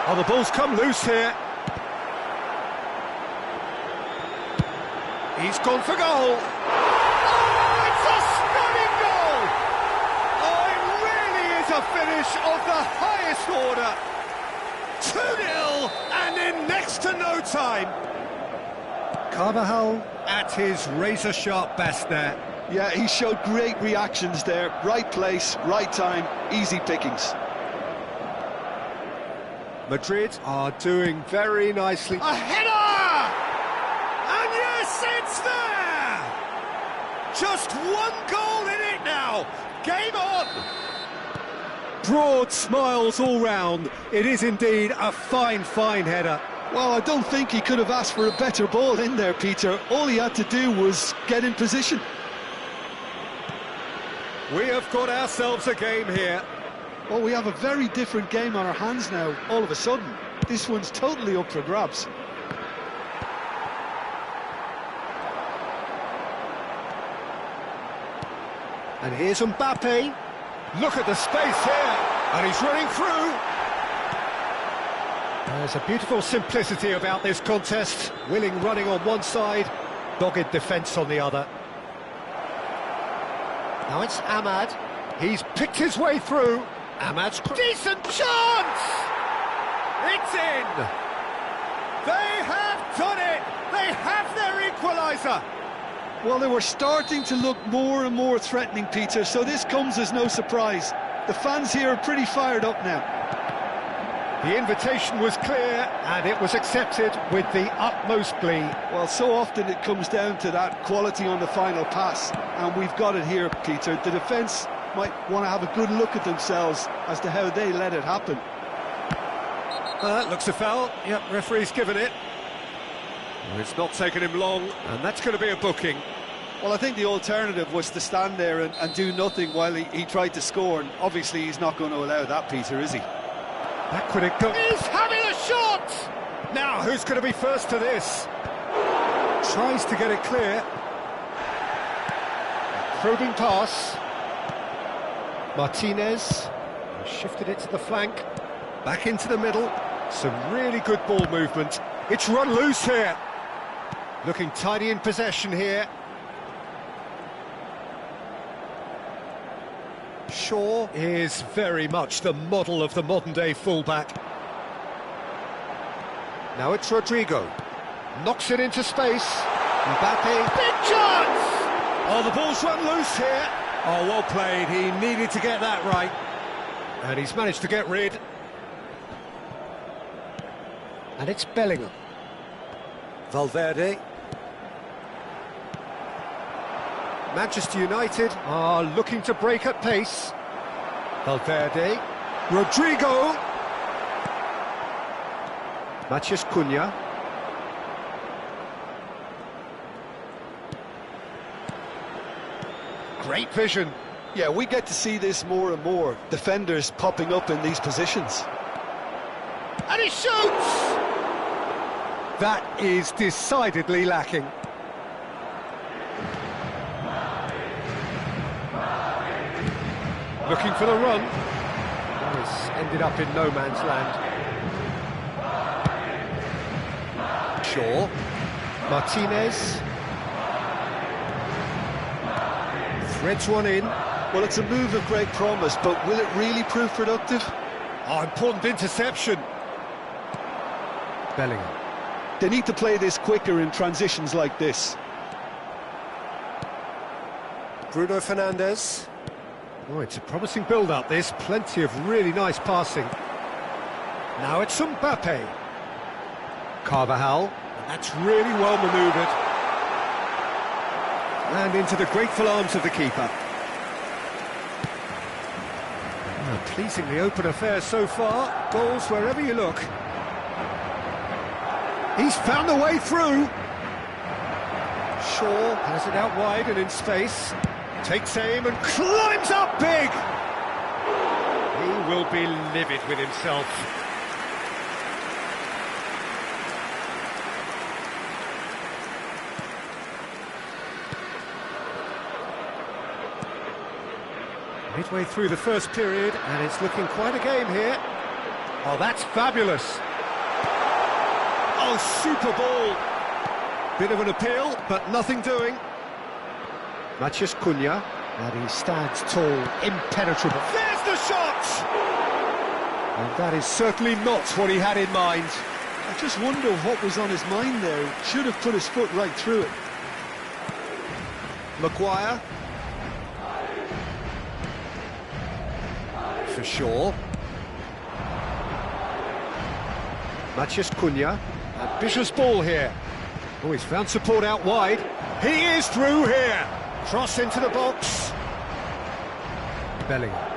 Oh, the ball's come loose here. He's gone for goal. Oh, it's a stunning goal! Oh, it really is a finish of the highest order. 2-0, and in next to no time. Carvajal at his razor-sharp best there. Yeah, he showed great reactions there. Right place, right time, easy pickings. Madrid are doing very nicely. A header! And yes, it's there! Just one goal in it now. Game on! Broad smiles all round. It is indeed a fine, fine header. Well, I don't think he could have asked for a better ball in there, Peter. All he had to do was get in position. We have got ourselves a game here. Well, we have a very different game on our hands now, all of a sudden. This one's totally up for grabs. And here's Mbappe. Look at the space here. And he's running through. There's a beautiful simplicity about this contest. Willing running on one side, dogged defence on the other. Now it's Ahmad. He's picked his way through. Ahmad's decent chance! It's in! They have done it! They have their equaliser! Well, they were starting to look more and more threatening, Peter, so this comes as no surprise. The fans here are pretty fired up now. The invitation was clear, and it was accepted with the utmost glee. Well, so often it comes down to that quality on the final pass, and we've got it here, Peter. The defence might want to have a good look at themselves as to how they let it happen. Looks a foul. Yep, referee's given it. Well, it's not taken him long, and that's going to be a booking. Well, I think the alternative was to stand there and do nothing while he tried to score, and obviously he's not going to allow that, Peter, is he? Back could it go? He's having a shot! Now, who's going to be first to this? Tries to get it clear. Probing pass. Martinez shifted it to the flank. Back into the middle. Some really good ball movement. It's run loose here. Looking tidy in possession here. Shaw is very much the model of the modern-day fullback. Now it's Rodrigo. Knocks it into space. Mbappe. Big chance! Oh, the ball's run loose here. Oh, well played. He needed to get that right. And he's managed to get rid. And it's Bellingham. Valverde. Manchester United are looking to break at pace. Valverde. Rodrigo. Matheus Cunha. Great vision. Yeah, we get to see this more and more. Defenders popping up in these positions. And he shoots! That is decidedly lacking. Looking for the run. Oh, it's ended up in no man's land. Shaw. Martinez. Threads one in. Well, it's a move of great promise, but will it really prove productive? Oh, important interception. Bellingham. They need to play this quicker in transitions like this. Bruno Fernandes. Oh, it's a promising build-up, this. Plenty of really nice passing. Now it's Mbappe. Carvajal. And that's really well manoeuvred. And into the grateful arms of the keeper. Oh, pleasingly open affair so far. Goals wherever you look. He's found a way through. Shaw has it out wide and in space. Takes aim and climbs up big! He will be livid with himself. Midway through the first period, and it's looking quite a game here. Oh, that's fabulous! Oh, super ball! Bit of an appeal, but nothing doing. Matheus Cunha, and he stands tall, impenetrable. There's the shot! And that is certainly not what he had in mind. I just wonder what was on his mind there. Should have put his foot right through it. Maguire. For sure. Matheus Cunha. Ambitious ball here. Oh, he's found support out wide. He is through here. Cross into the box. Bellingham.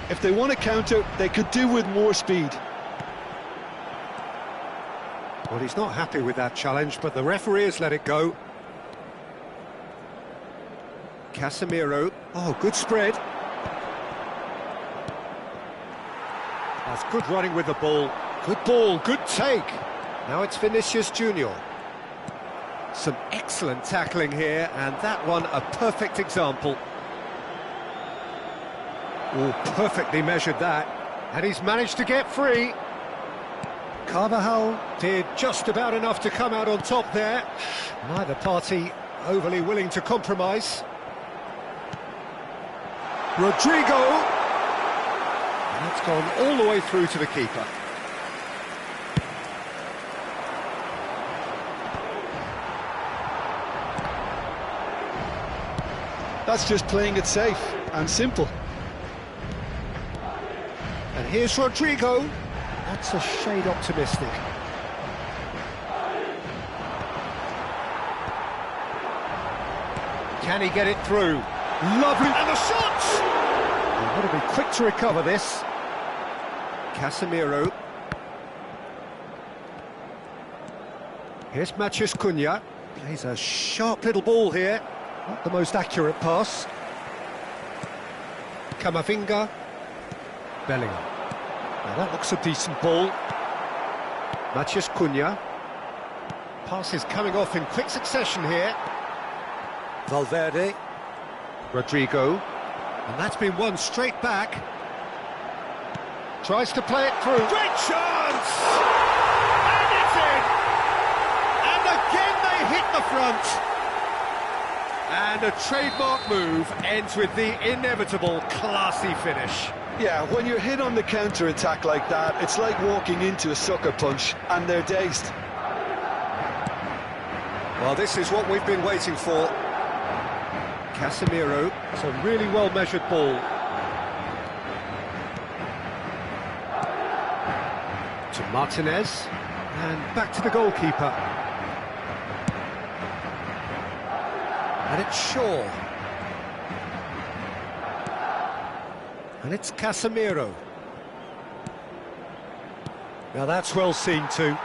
If they want to counter, they could do with more speed. Well, he's not happy with that challenge, but the referee has let it go. Casemiro. Oh, good spread. That's good running with the ball. Good ball, good take. Now it's Vinicius Junior. Some excellent tackling here, and that one a perfect example. Oh, perfectly measured that. And he's managed to get free. Carvajal did just about enough to come out on top there. Neither party overly willing to compromise. Rodrigo. And that's gone all the way through to the keeper. That's just playing it safe and simple. And here's Rodrigo. That's a shade optimistic. Can he get it through? Lovely. And the shot! He's got to be quick to recover this. Casemiro. Here's Matheus Cunha. Plays a sharp little ball here. Not the most accurate pass. Camavinga. Bellingham. Now that looks a decent ball. Matheus Cunha. Passes coming off in quick succession here. Valverde. Rodrigo. And that's been won straight back. Tries to play it through. Great chance! And it's in! And again they hit the front. And a trademark move ends with the inevitable classy finish. Yeah, when you're hit on the counter-attack like that, it's like walking into a sucker punch, and they're dazed. Well, this is what we've been waiting for. Casemiro, it's a really well-measured ball. To Martinez, and back to the goalkeeper. And it's Shaw. And it's Casemiro. Now that's well seen too.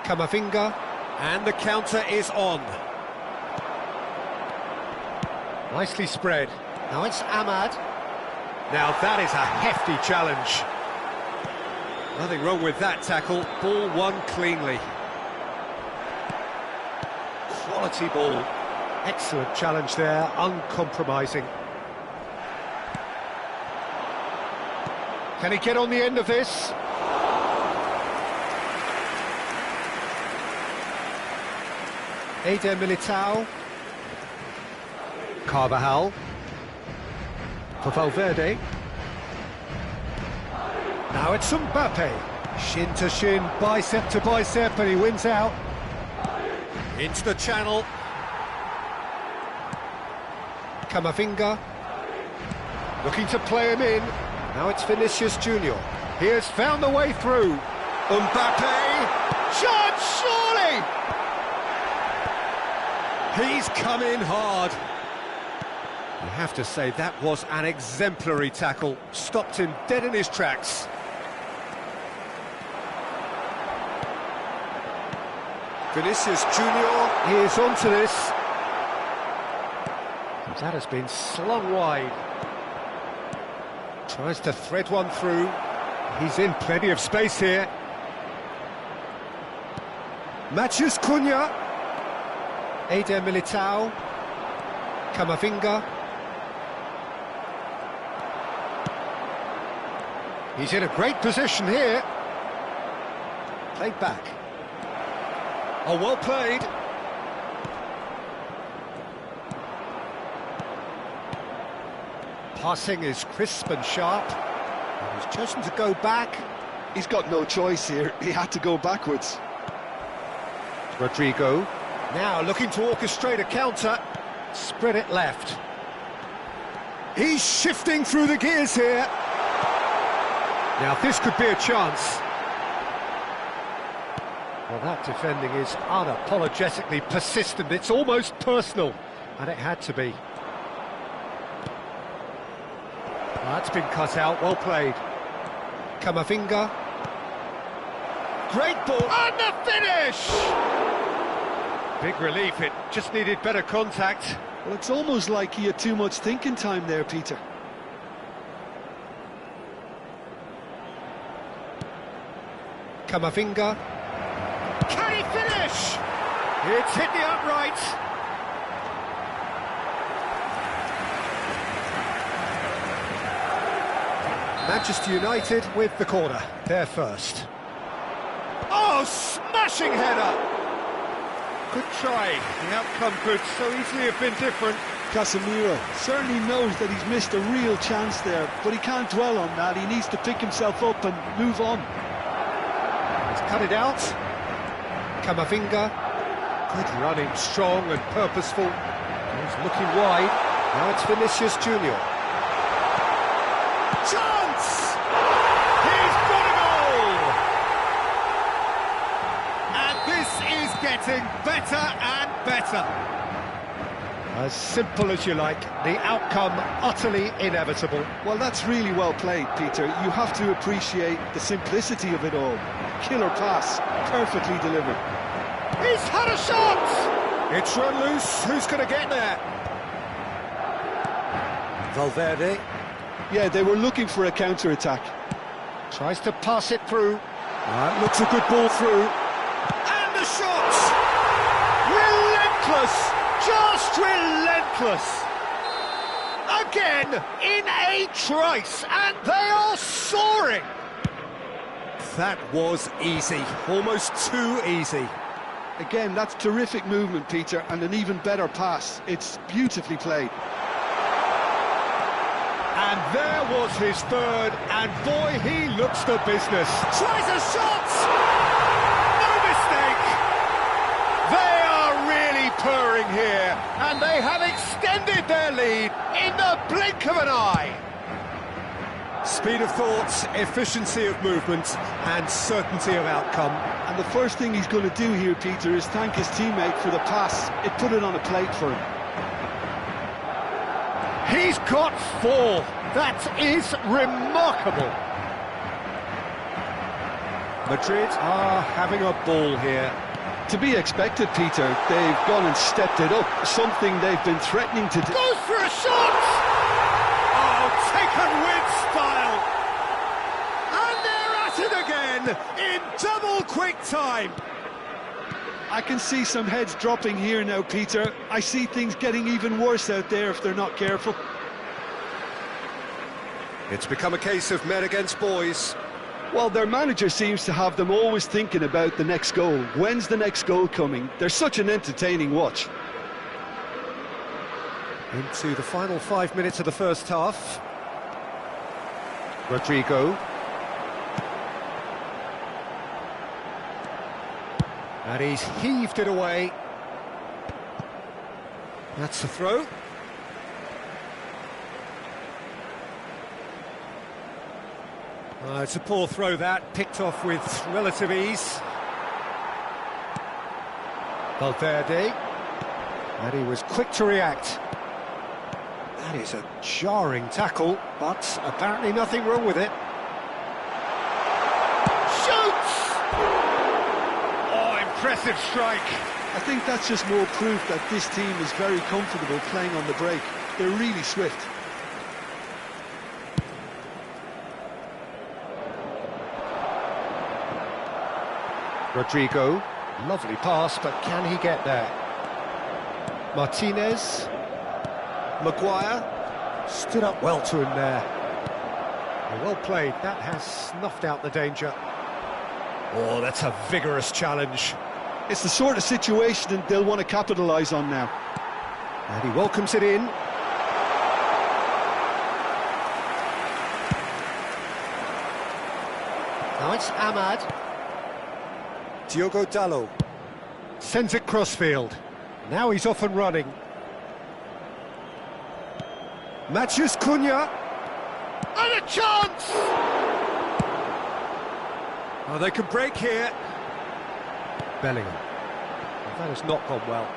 Camavinga, and the counter is on. Nicely spread. Now it's Ahmad. Now that is a hefty challenge. Nothing wrong with that tackle. Ball won cleanly. Quality ball. Excellent challenge there, uncompromising. Can he get on the end of this? Eder Militao. Carvajal. For Valverde. Now it's Mbappe. Shin to shin, bicep to bicep, and he wins out. Into the channel. Camavinga. Looking to play him in. Now it's Vinicius Junior. He has found the way through. Mbappe. Shot, surely! He's come in hard. You have to say that was an exemplary tackle. Stopped him dead in his tracks. Vinicius Junior is onto this. That has been slung wide. Tries to thread one through. He's in plenty of space here. Matheus Cunha. Eder Militao. Camavinga. He's in a great position here. Played back. Oh, well played. Passing is crisp and sharp. He's chosen to go back. He's got no choice here. He had to go backwards. Rodrigo. Now looking to orchestrate a counter. Spread it left. He's shifting through the gears here. Now this could be a chance. Well, that defending is unapologetically persistent. It's almost personal, and it had to be. That's been cut out, well played. Camavinga. Great ball, and the finish! Big relief, it just needed better contact. Well, it's almost like he had too much thinking time there, Peter. Camavinga. Can he finish? It's hit the upright. Manchester United with the corner, they're first. Oh, smashing header! Good try, the outcome could so easily have been different. Casemiro certainly knows that he's missed a real chance there, but he can't dwell on that. He needs to pick himself up and move on. He's cut it out. Camavinga. Good running, strong and purposeful. He's looking wide. Now it's Vinicius Junior. Chance! He's got a goal! And this is getting better and better. As simple as you like, the outcome utterly inevitable. Well, that's really well played, Peter. You have to appreciate the simplicity of it all. Killer pass, perfectly delivered. He's had a shot! It's run loose, who's going to get there? Valverde. Yeah, they were looking for a counter-attack. Tries to pass it through. That looks a good ball through. And the shot! Relentless! Just relentless! Again, in a trice, and they are soaring! That was easy, almost too easy. Again, that's terrific movement, Peter, and an even better pass. It's beautifully played. And there was his third, and boy, he looks the business. Tries a shot! No mistake! They are really purring here, and they have extended their lead in the blink of an eye. Speed of thought, efficiency of movement, and certainty of outcome. And the first thing he's going to do here, Peter, is thank his teammate for the pass. It put it on a plate for him. He's got 4. That is remarkable. Madrid are having a ball here. To be expected, Peter. They've gone and stepped it up, something they've been threatening to do. Goes for a shot! Oh, taken with style! And they're at it again, in double quick time! I can see some heads dropping here now, Peter. I see things getting even worse out there if they're not careful. It's become a case of men against boys. Well, their manager seems to have them always thinking about the next goal. When's the next goal coming? They're such an entertaining watch. Into the final 5 minutes of the first half. Rodrigo. And he's heaved it away. That's the throw. It's a poor throw that, picked off with relative ease. Valverde. And he was quick to react. That is a jarring tackle, but apparently nothing wrong with it. Shoots! Oh, impressive strike. I think that's just more proof that this team is very comfortable playing on the break. They're really swift. Rodrigo, lovely pass, but can he get there? Martinez, Maguire, stood up well to him there. Well played, that has snuffed out the danger. Oh, that's a vigorous challenge. It's the sort of situation they'll want to capitalise on now. And he welcomes it in. Now it's Ahmad. Diogo Dalot sends it crossfield. Now he's off and running. Matheus Cunha. And a chance! Oh, they can break here. Bellingham. Well, that has not gone well.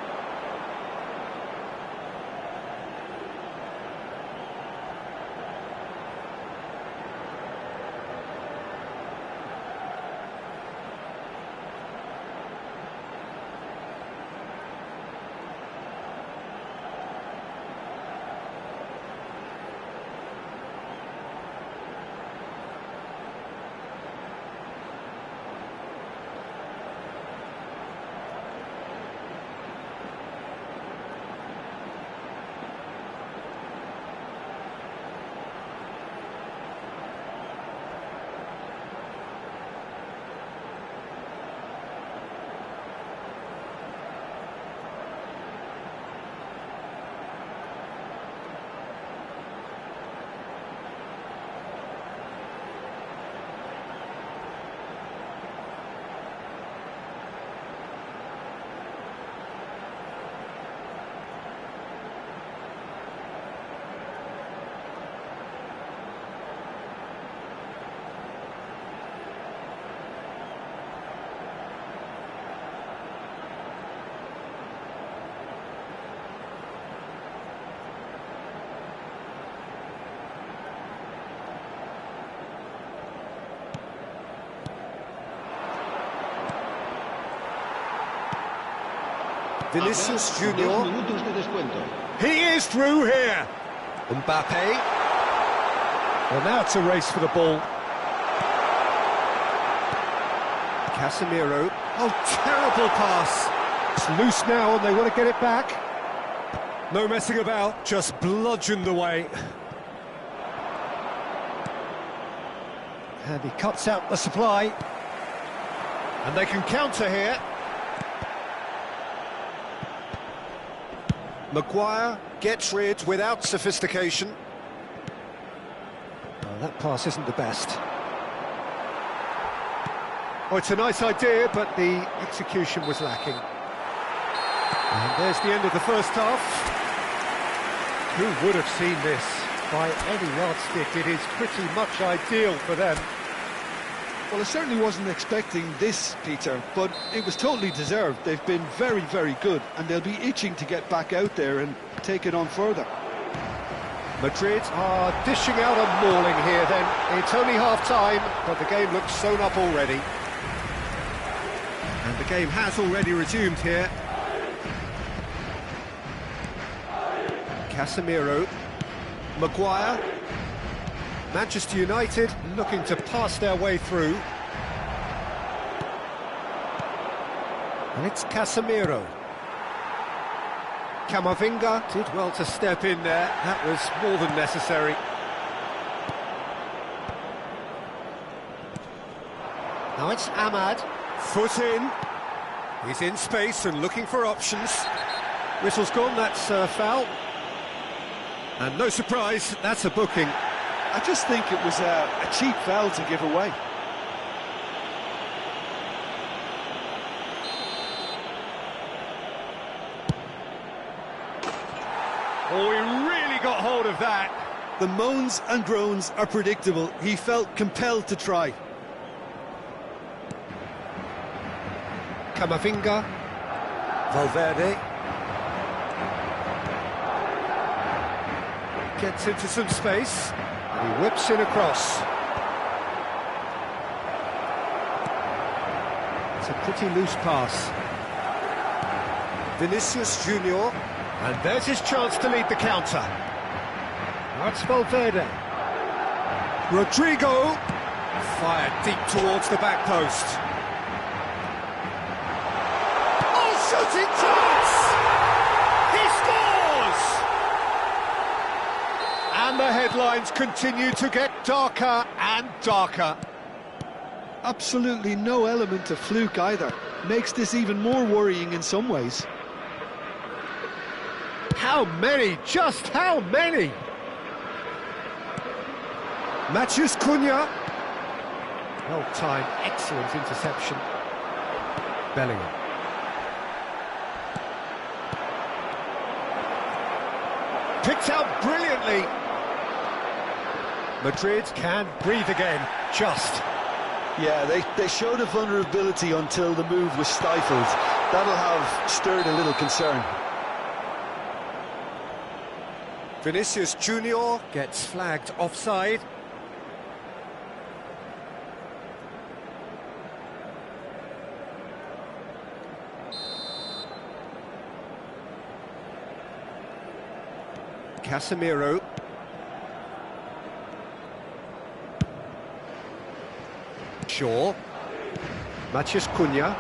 Vinicius Junior. He is through here. Mbappe. Well, now it's a race for the ball. Casemiro. Oh, terrible pass. It's loose now and they want to get it back. No messing about, just bludgeoned away. And he cuts out the supply. And they can counter here. Maguire gets rid without sophistication. Oh, that pass isn't the best. Oh, it's a nice idea, but the execution was lacking. And there's the end of the first half. Who would have seen this? By any yardstick, it is pretty much ideal for them. Well, I certainly wasn't expecting this, Peter, but it was totally deserved. They've been very, very good, and they'll be itching to get back out there and take it on further. Madrid are dishing out a mauling here then. It's only half-time, but the game looks sewn up already. And the game has already resumed here. Casemiro. Maguire. Manchester United looking to pass their way through. And it's Casemiro. Camavinga did well to step in there. That was more than necessary. Now it's Ahmad. Foot in. He's in space and looking for options. Whistle's gone, that's a foul. And no surprise, that's a booking. I just think it was a cheap foul to give away. Oh, he really got hold of that. The moans and groans are predictable. He felt compelled to try. Camavinga. Valverde. Gets into some space. And he whips in across. It's a pretty loose pass. Vinicius Junior. And there's his chance to lead the counter. That's Valverde. Rodrigo. Fired deep towards the back post. Oh, shooting chance! He scores! And the headlines continue to get darker and darker. Absolutely no element of fluke either. Makes this even more worrying in some ways. How many? Just how many? Matheus Cunha. Well-timed, excellent interception. Bellingham. Picked out brilliantly. Madrid can breathe again, just. Yeah, they showed a vulnerability until the move was stifled. That'll have stirred a little concern. Vinicius Junior gets flagged offside. Casemiro. Shaw. Matheus Cunha.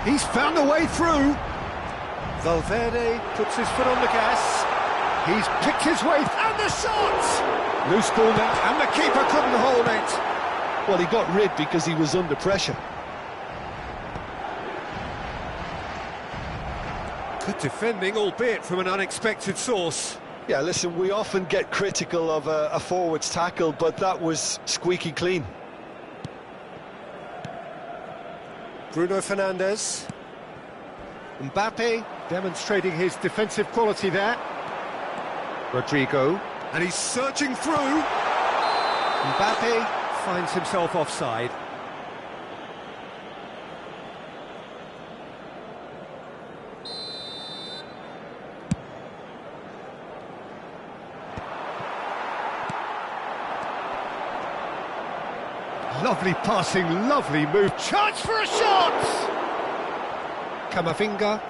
He's found a way through. Valverde puts his foot on the gas. He's picked his way, and the shot! Loose ball now, and the keeper couldn't hold it. Well, he got rid because he was under pressure. Good defending, albeit from an unexpected source. Yeah, listen, we often get critical of a forward's tackle, but that was squeaky clean. Bruno Fernandes. Mbappe demonstrating his defensive quality there. Rodrigo. And he's searching through. Mbappe finds himself offside. Lovely passing, lovely move. Chance for a shot! Camavinga.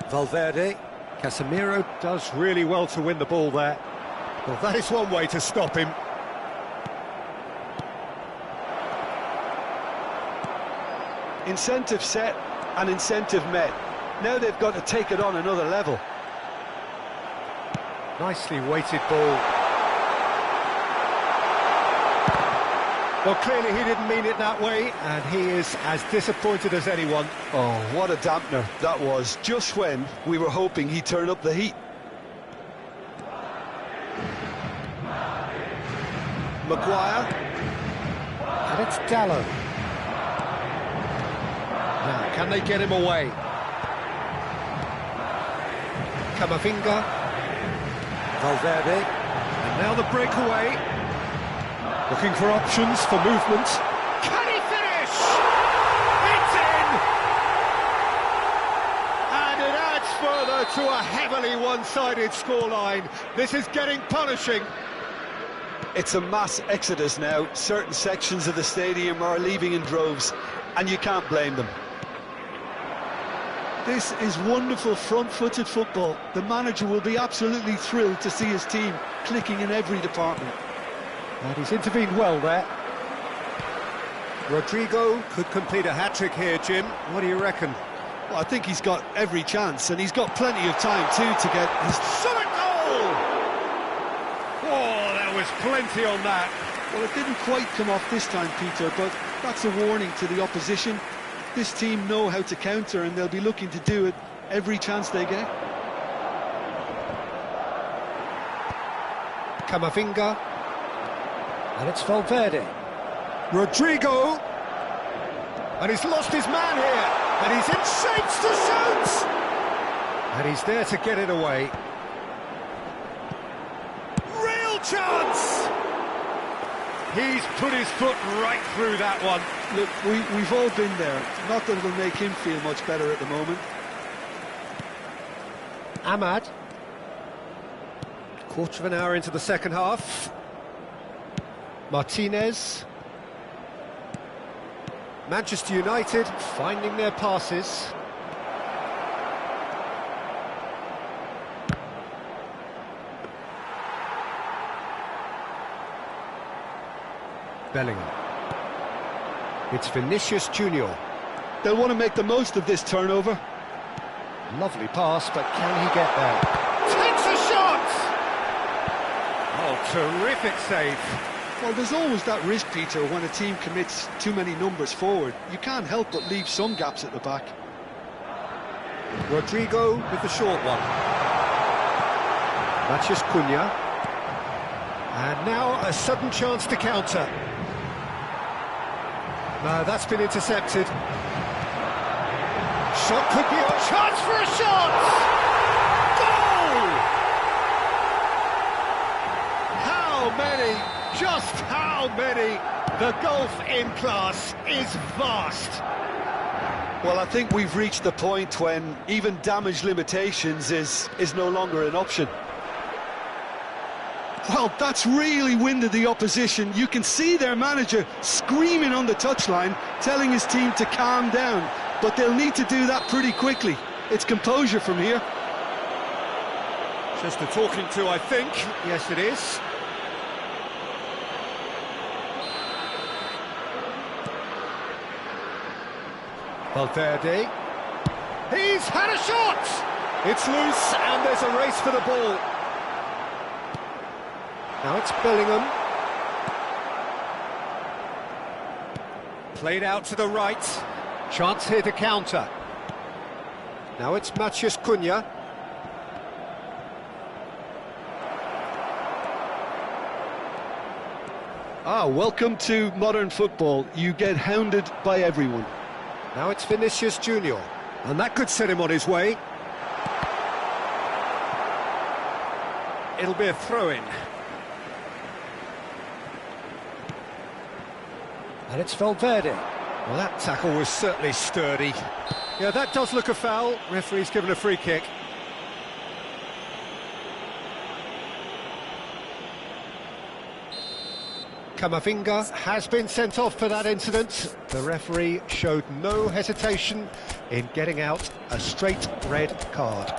Valverde. Casemiro does really well to win the ball there. Well, that is one way to stop him. Incentive set and incentive met. Now they've got to take it on another level. Nicely weighted ball. Well, clearly he didn't mean it that way, and he is as disappointed as anyone. Oh, what a dampener that was, just when we were hoping he'd turn up the heat. Maguire. And it's Dalot. Now, can they get him away? Camavinga. Valverde. And now the breakaway. Looking for options for movement. Can he finish? It's in! And it adds further to a heavily one-sided scoreline. This is getting punishing. It's a mass exodus now. Certain sections of the stadium are leaving in droves, and you can't blame them. This is wonderful front-footed football. The manager will be absolutely thrilled to see his team clicking in every department. And he's intervened well there. Rodrigo could complete a hat-trick here, Jim. What do you reckon? Well, I think he's got every chance, and he's got plenty of time too to get his Shot at goal! Oh, there was plenty on that. Well, it didn't quite come off this time, Peter, but that's a warning to the opposition. This team know how to counter, and they'll be looking to do it every chance they get. Camavinga. And it's Valverde. Rodrigo. And he's lost his man here. And he's in shapes to shoot! And he's there to get it away. Real chance! He's put his foot right through that one. Look, we've all been there. Not that it'll make him feel much better at the moment. Ahmad. Quarter of an hour into the second half. Martinez. Manchester United finding their passes. Bellingham. It's Vinicius Junior. They'll want to make the most of this turnover. Lovely pass, but can he get there? Takes a shot! Oh, terrific save. Well, there's always that risk, Peter, when a team commits too many numbers forward. You can't help but leave some gaps at the back. Rodrigo with the short one. Matheus Cunha. And now a sudden chance to counter. No, that's been intercepted. Shot could be a chance for a shot! Goal! How many? Just how many? The gulf in class is vast. Well, I think we've reached the point when even damage limitations is no longer an option. Well, that's really winded the opposition. You can see their manager screaming on the touchline, telling his team to calm down. But they'll need to do that pretty quickly. It's composure from here. Just a talking to, I think. Yes, it is. Valverde. He's had a shot! It's loose, and there's a race for the ball. Now it's Bellingham. Played out to the right. Chance here to counter. Now it's Matheus Cunha. Welcome to modern football. You get hounded by everyone. Now it's Vinicius Junior. And that could set him on his way. It'll be a throw-in. And it's Valverde. Well, that tackle was certainly sturdy. Yeah, that does look a foul. Referee's given a free kick. Camavinga has been sent off for that incident. The referee showed no hesitation in getting out a straight red card.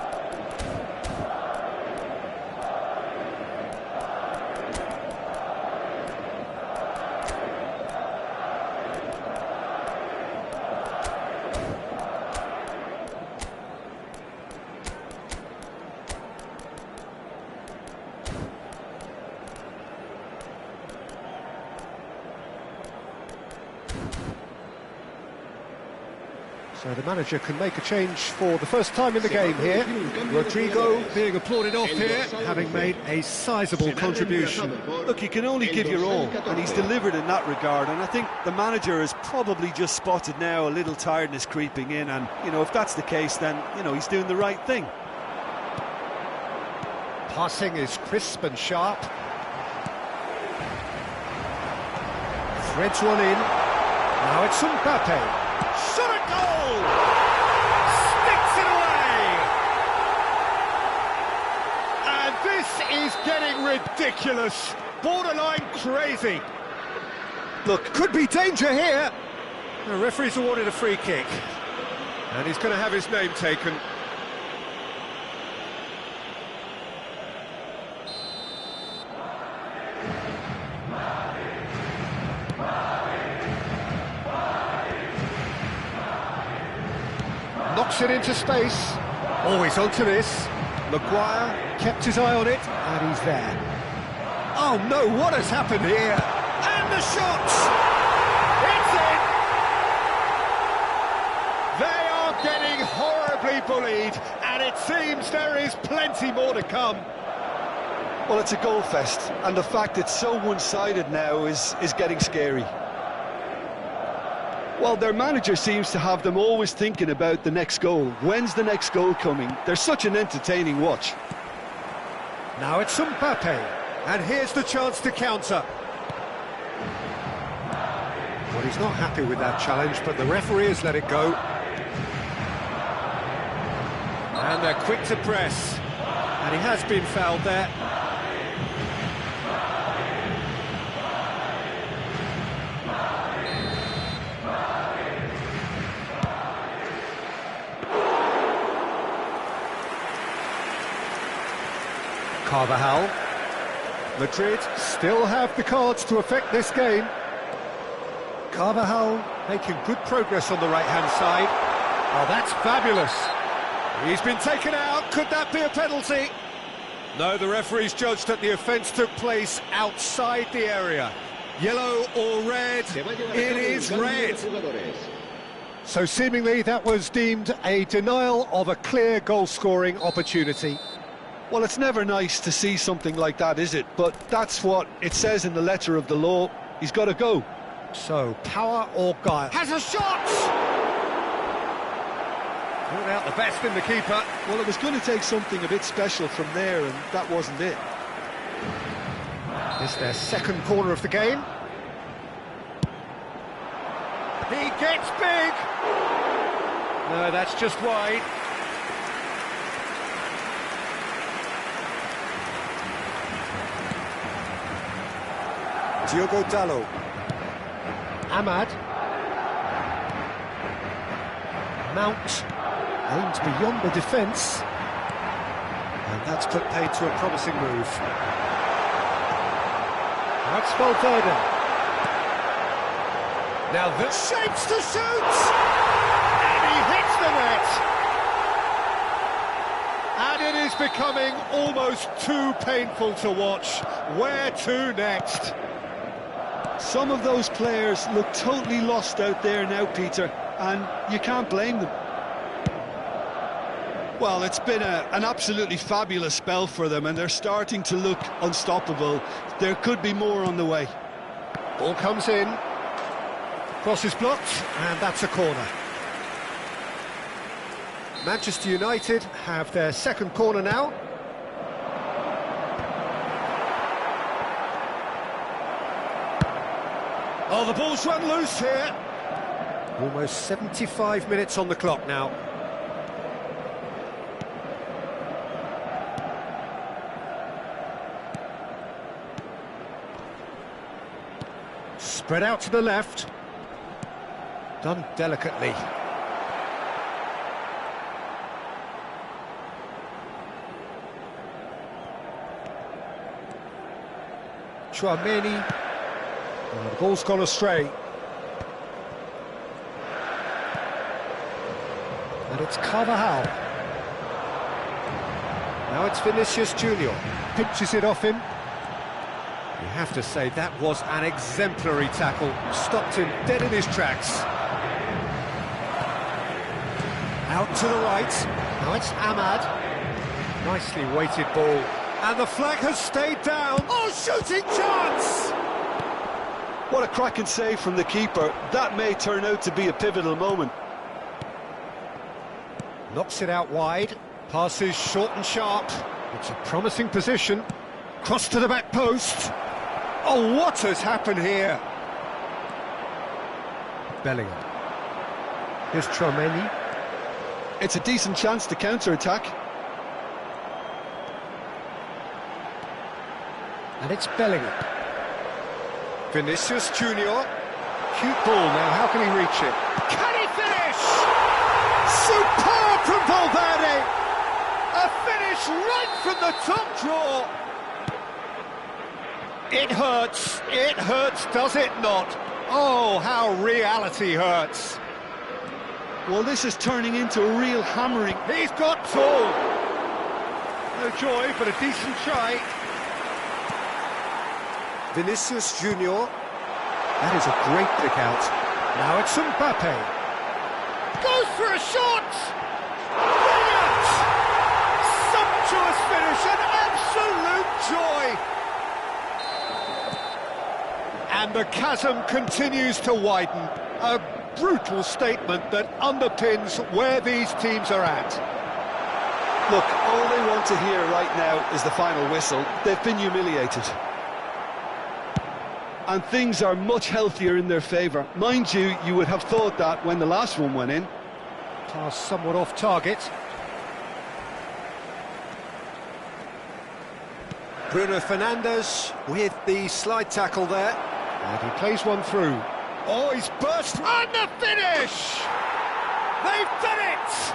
So the manager can make a change for the first time in the game here. Rodrigo being applauded off here, having made a sizable contribution. Look, you can only give your all, and he's delivered in that regard. And I think the manager has probably just spotted now a little tiredness creeping in. And, you know, if that's the case, then, you know, he's doing the right thing. Passing is crisp and sharp. Threads one in. Now it's Mbappe. Shot at goal! Sticks it away! And this is getting ridiculous. borderline crazy. Look, Could be danger here. The referee's awarded a free kick. And he's going to have his name taken. Knocks it into space. Always onto this. Maguire kept his eye on it, and he's there. Oh no, what has happened here? And the shot! It's in! They are getting horribly bullied, and it seems there is plenty more to come. well, it's a goal fest, and the fact it's so one-sided now is getting scary. Well, their manager seems to have them always thinking about the next goal. When's the next goal coming? They're such an entertaining watch. Now it's Mbappe, and here's the chance to counter. Well, he's not happy with that challenge, but the referee has let it go. And they're quick to press, and he has been fouled there. Carvajal. Madrid still have the cards to affect this game. Carvajal making good progress on the right-hand side. Oh, that's fabulous. He's been taken out. Could that be a penalty? No, the referee's judged that the offence took place outside the area. Yellow or red? It is red. So seemingly that was deemed a denial of a clear goal-scoring opportunity. Well, it's never nice to see something like that, is it? But that's what it says in the letter of the law. He's got to go. So, power or guile? Has a shot! Pulled out the best in the keeper. Well, it was going to take something a bit special from there, and that wasn't it. This is their second corner of the game. He gets big! No, that's just wide. Diogo Dalot. Ahmad. Mount aimed beyond the defence. And that's put paid to a promising move. That's Valverde. Now the shapes to shoot! And he hits the net! And it is becoming almost too painful to watch. Where to next? Some of those players look totally lost out there now, Peter, and you can't blame them. Well, it's been an absolutely fabulous spell for them, and they're starting to look unstoppable. There could be more on the way. Ball comes in, cross is blocked, and that's a corner. Manchester United have their second corner now. Oh, the ball's run loose here. Almost 75 minutes on the clock now. Spread out to the left. Done delicately. Tchouaméni. Oh, the ball's gone astray. And it's Carvajal. Now it's Vinicius Junior. Pinches it off him. You have to say that was an exemplary tackle. Stopped him dead in his tracks. Out to the right. Now it's Ahmad. Nicely weighted ball. And the flag has stayed down. Oh, shooting chance! What a cracking save from the keeper. That may turn out to be a pivotal moment. Knocks it out wide. Passes short and sharp. It's a promising position. Cross to the back post. Oh, what has happened here? Bellingham. Here's Tchouaméni. It's a decent chance to counter-attack. And it's Bellingham. Vinicius Junior. Cute ball now, how can he reach it? Can he finish? Superb from Valverde! A finish right from the top draw! It hurts, does it not? Oh, how reality hurts. Well, this is turning into a real hammering. He's got tall. No joy, but a decent try. Vinicius Junior. That is a great pick out. Now it's Mbappe. Goes for a shot! Brilliant! Sumptuous finish, an absolute joy! And the chasm continues to widen. A brutal statement that underpins where these teams are at. Look, all they want to hear right now is the final whistle. They've been humiliated. And things are much healthier in their favour. Mind you, you would have thought that when the last one went in. Pass somewhat off target. Bruno Fernandes with the slide tackle there. And he plays one through. Oh, he's burst! And the finish! They've done it!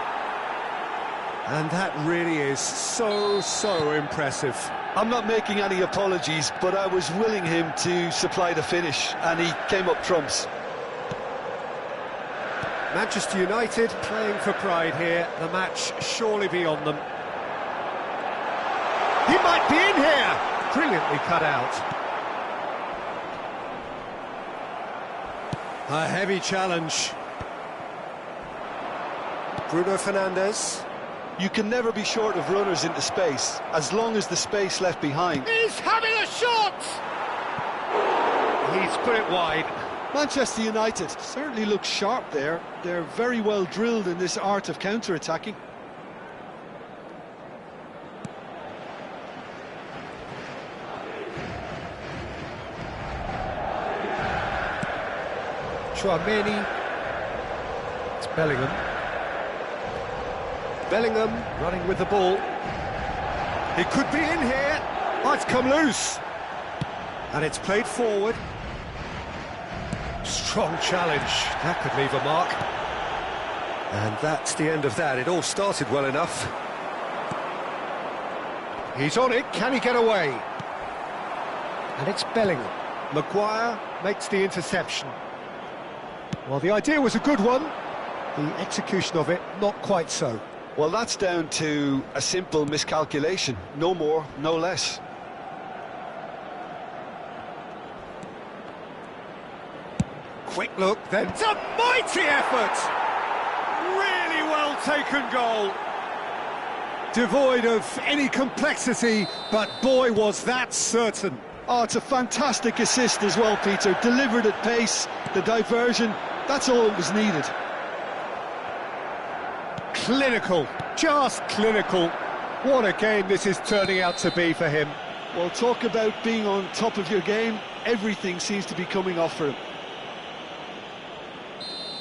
And that really is so impressive. I'm not making any apologies, but I was willing him to supply the finish, and he came up trumps. Manchester United playing for pride here. The match surely beyond them. He might be in here! Brilliantly cut out. A heavy challenge. Bruno Fernandes. You can never be short of runners into space, as long as the space left behind. He's having a shot! He's put it wide. Manchester United certainly look sharp there. They're very well drilled in this art of counter-attacking. Tchouaméni. It's Bellingham. Bellingham running with the ball. He could be in here. Oh, it's come loose. And it's played forward. Strong challenge. That could leave a mark. And that's the end of that. It all started well enough. He's on it. Can he get away? And it's Bellingham. Maguire makes the interception. Well, the idea was a good one. The execution of it, not quite so. Well, that's down to a simple miscalculation. No more, no less. Quick look, then it's a mighty effort! Really well taken goal. Devoid of any complexity, but boy, was that certain. Oh, it's a fantastic assist as well, Peter. Delivered at pace, the diversion, that's all that was needed. Clinical, just clinical. What a game this is turning out to be for him. Well, talk about being on top of your game. Everything seems to be coming off for him.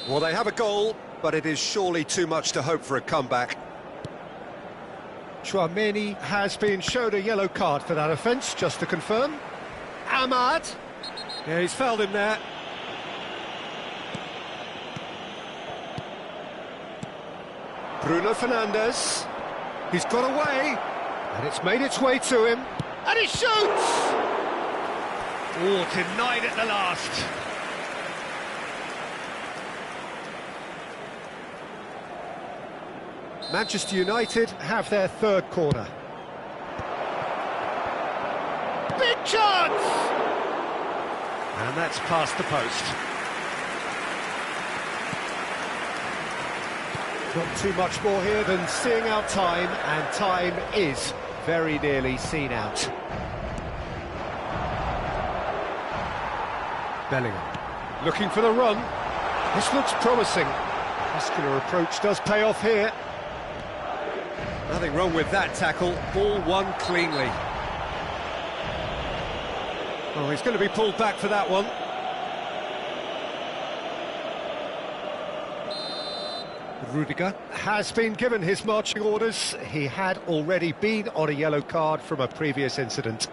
Well, they have a goal, but it is surely too much to hope for a comeback. Tchouaméni has been showed a yellow card for that offence, just to confirm. Ahmad. Yeah, he's fouled him there. Bruno Fernandes. He's got away. And it's made its way to him. And he shoots! Oh, denied at the last. Manchester United have their third corner. Big chance! And that's past the post. Not too much more here than seeing out time, and time is very nearly seen out. Bellingham looking for the run. This looks promising. Muscular approach does pay off here. Nothing wrong with that tackle. Ball won cleanly. Oh, he's going to be pulled back for that one. Rudiger has been given his marching orders. He had already been on a yellow card from a previous incident.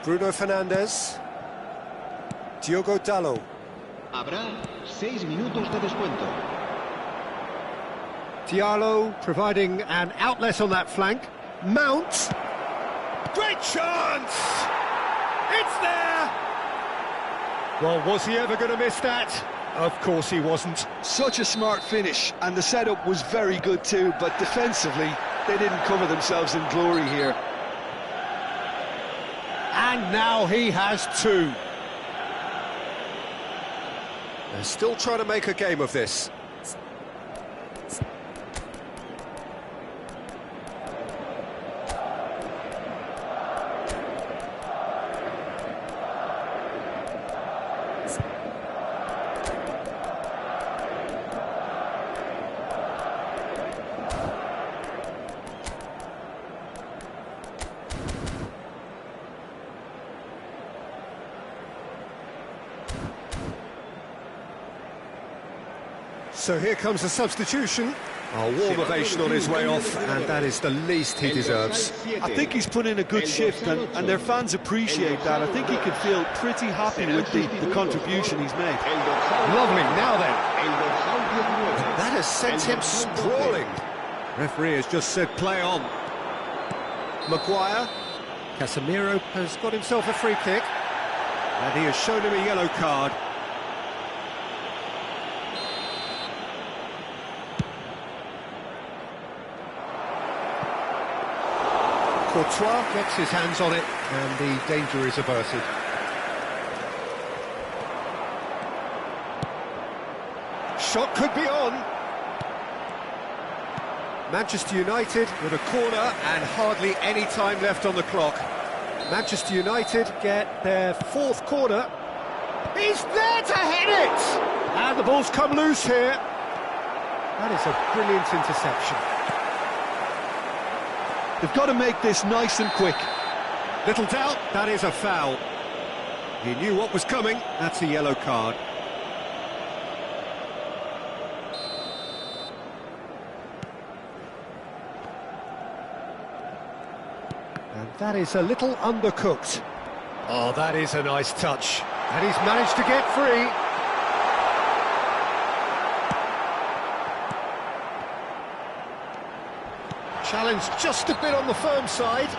Bruno Fernandes. Diogo Dalot. Habrá 6 minutos de descuento. Diallo providing an outlet on that flank. Mount. Great chance! It's there! Well, was he ever going to miss that? Of course he wasn't. Such a smart finish, and the setup was very good too, but defensively, they didn't cover themselves in glory here. And now he has two. They're still trying to make a game of this. So here comes a substitution. A warm ovation on his way off, and that is the least he deserves. I think he's put in a good shift, and their fans appreciate that. I think he can feel pretty happy with the contribution he's made. Lovely, now then. That has sent him sprawling. Referee has just said play on. Maguire. Casemiro has got himself a free kick, and he has shown him a yellow card. Courtois gets his hands on it, and the danger is averted. Shot could be on. Manchester United with a corner and hardly any time left on the clock. Manchester United get their fourth corner. He's there to hit it! And the ball's come loose here. That is a brilliant interception. They've got to make this nice and quick. Little doubt, that is a foul. He knew what was coming, that's a yellow card. And that is a little undercooked. Oh, that is a nice touch. And he's managed to get free. Challenge just a bit on the firm side.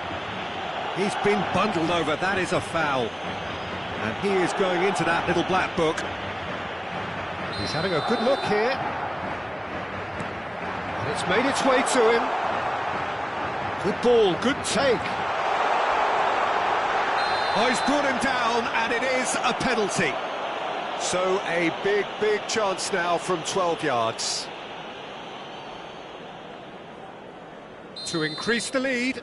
He's been bundled over, that is a foul. And he is going into that little black book. He's having a good look here. And it's made its way to him. Good ball, good take. Oh, he's brought him down, and it is a penalty. So a big, big chance now from 12 yards. To increase the lead.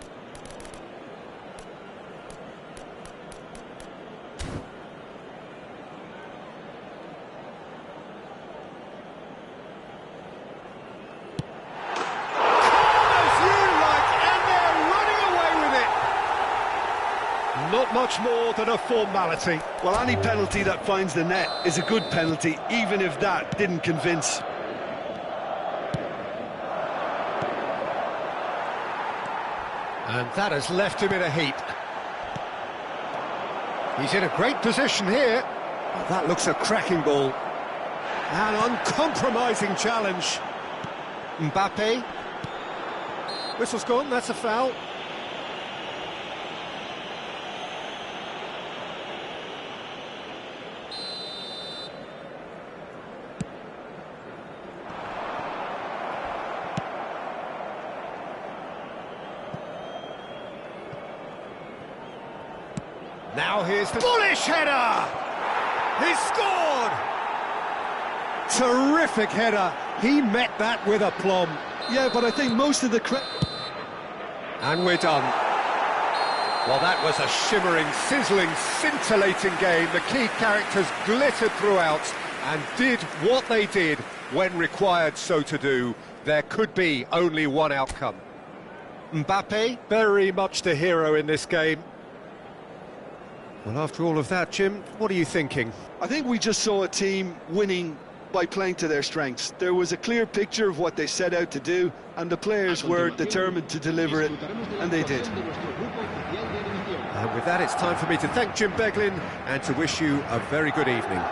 Not much more than a formality. Well, any penalty that finds the net is a good penalty, even if that didn't convince. And that has left him in a heap. He's in a great position here. Oh, that looks a cracking ball. An uncompromising challenge. Mbappe. Whistle's gone, that's a foul. Now here's the bullish header! He's scored! Terrific header. He met that with aplomb. Yeah, but I think most of the credit... And we're done. Well, that was a shimmering, sizzling, scintillating game. The key characters glittered throughout and did what they did when required so to do. There could be only one outcome. Mbappe, very much the hero in this game. Well, after all of that, Jim, what are you thinking? I think we just saw a team winning by playing to their strengths. There was a clear picture of what they set out to do, and the players were determined to deliver it, and they did. And with that, it's time for me to thank Jim Beglin and to wish you a very good evening.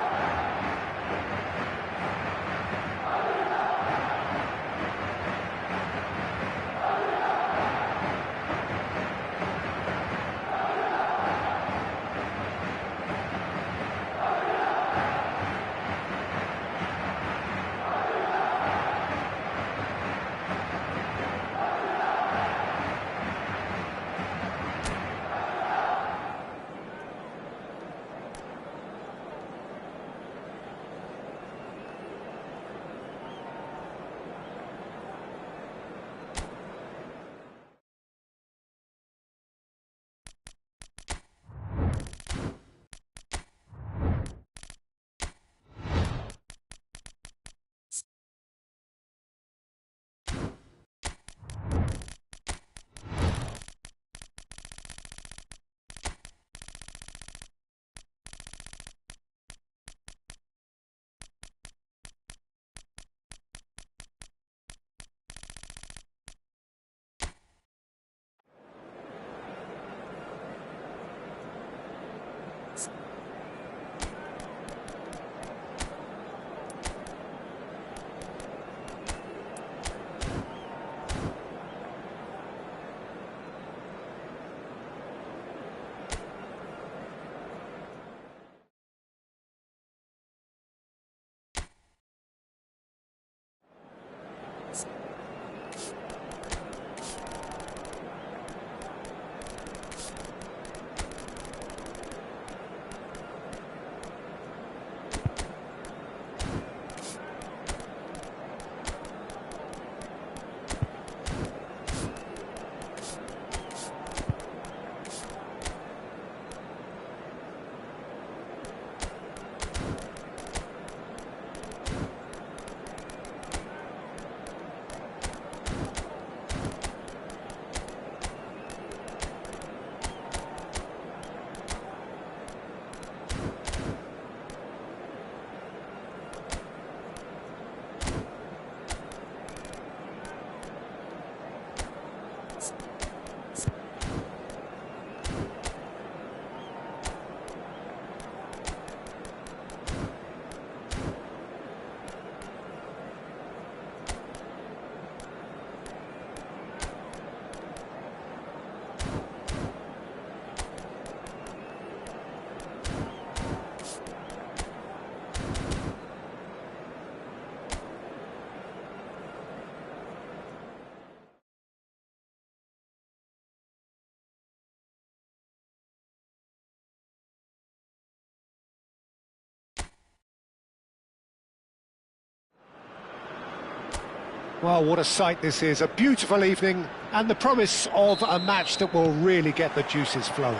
Well, what a sight this is, a beautiful evening and the promise of a match that will really get the juices flowing.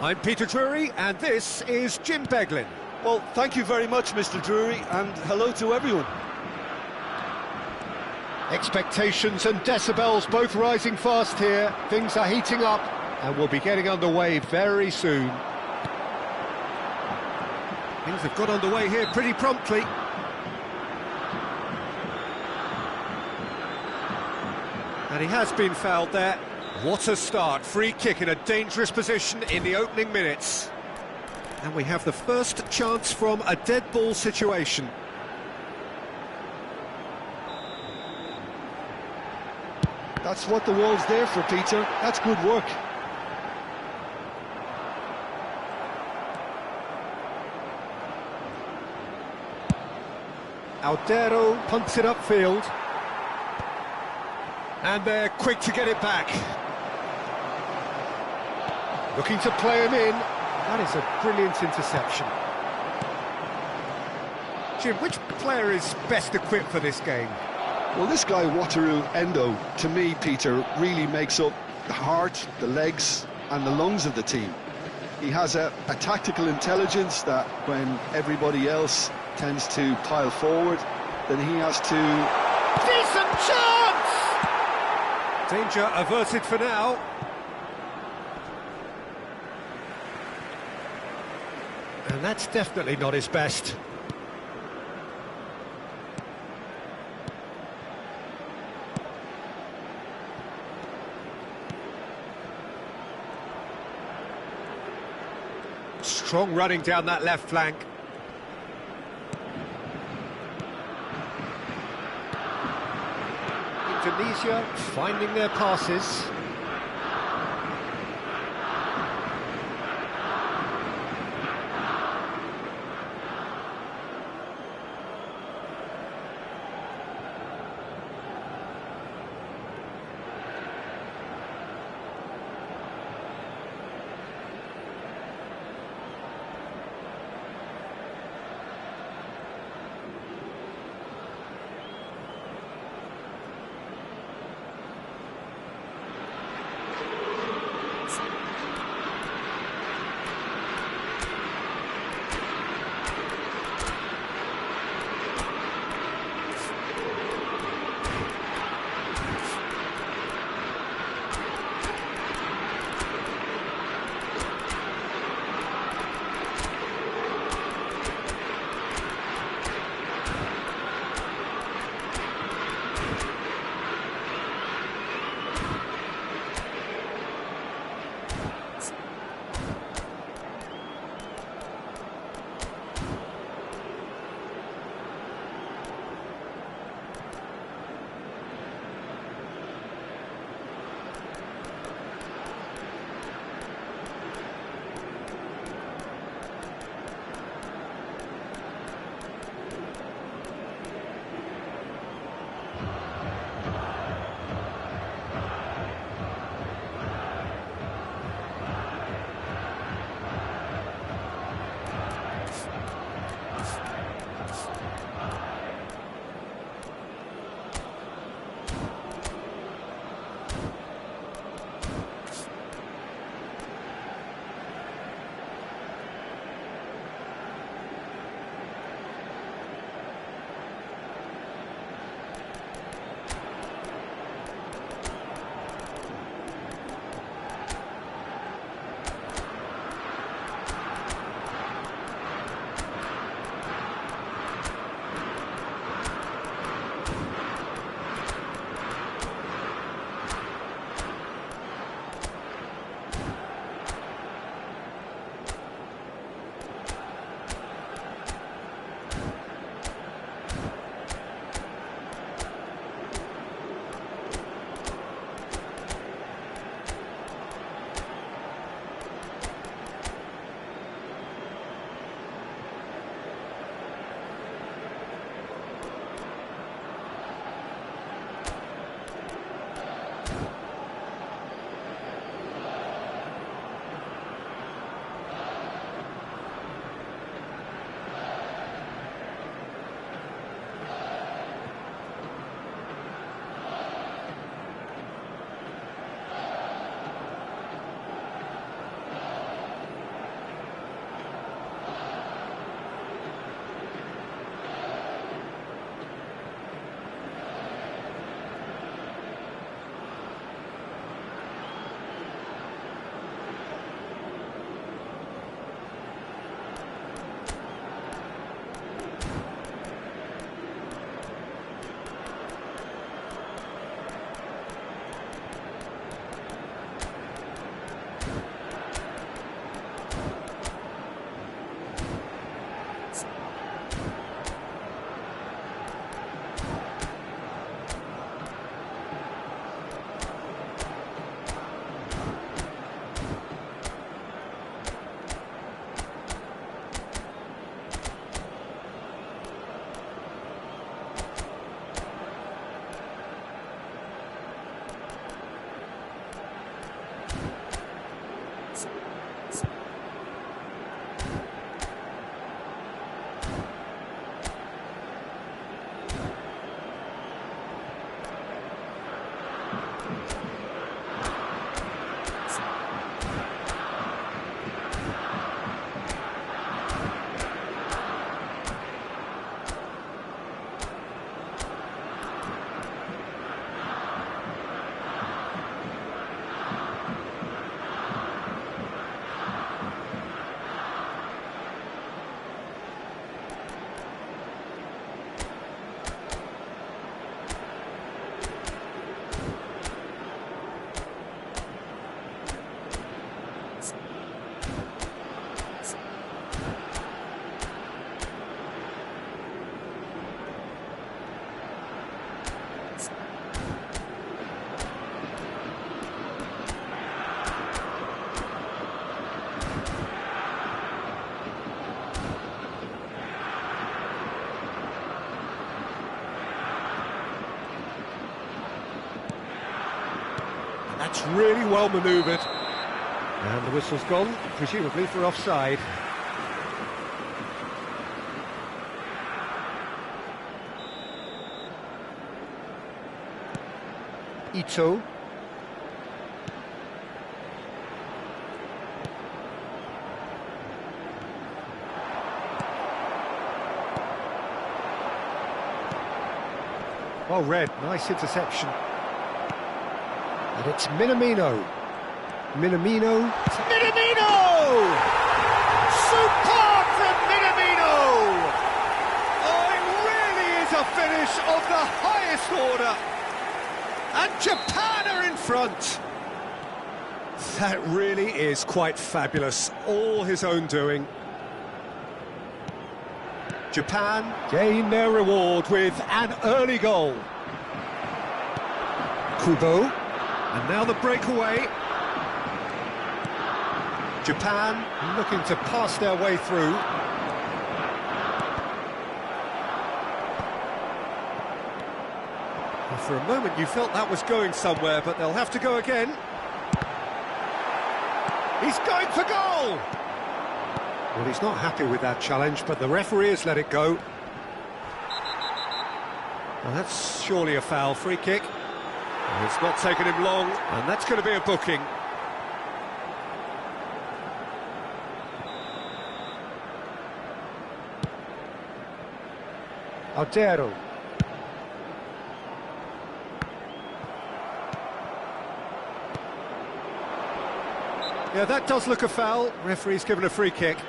I'm Peter Drury and this is Jim Beglin. Well, thank you very much, Mr. Drury, and hello to everyone. Expectations and decibels both rising fast here. Things are heating up and we'll be getting underway very soon. Things have got underway here pretty promptly. And he has been fouled there. What a start. Free kick in a dangerous position in the opening minutes. And we have the first chance from a dead ball situation. That's what the wall's there for, Peter. That's good work. Aldero punts it upfield. And they're quick to get it back. Looking to play him in. That is a brilliant interception. Jim, which player is best equipped for this game? Well, this guy, Wataru Endo, to me, Peter, really makes up the heart, the legs and the lungs of the team. He has a tactical intelligence that when everybody else tends to pile forward, then he has to... Decent chance! Danger averted for now. And that's definitely not his best. Strong running down that left flank. Indonesia finding their passes. That's really well manoeuvred. And the whistle's gone, presumably for offside. Ito. Well read, nice interception. And it's Minamino. Minamino. Minamino! Superb from Minamino! Oh, it really is a finish of the highest order. And Japan are in front. That really is quite fabulous. All his own doing. Japan gain their reward with an early goal. Kubo. And now the breakaway. Japan looking to pass their way through. Well, for a moment you felt that was going somewhere, but they'll have to go again. He's going for goal! Well, he's not happy with that challenge, but the referee has let it go. Well, that's surely a foul, free kick. Well, it's not taken him long, and that's going to be a booking. Altero. Yeah, that does look a foul. Referee's given a free kick.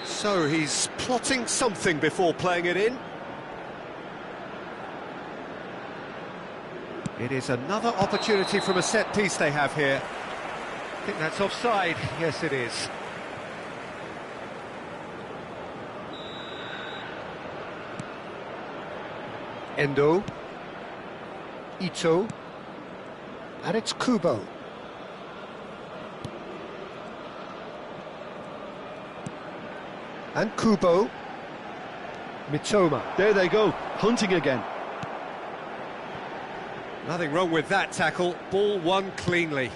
So he's plotting something before playing it in. It is another opportunity from a set piece they have here. I think that's offside. Yes, it is. Endo. Ito. And it's Kubo. And Kubo. Mitoma. There they go, hunting again. Nothing wrong with that tackle. Ball won cleanly.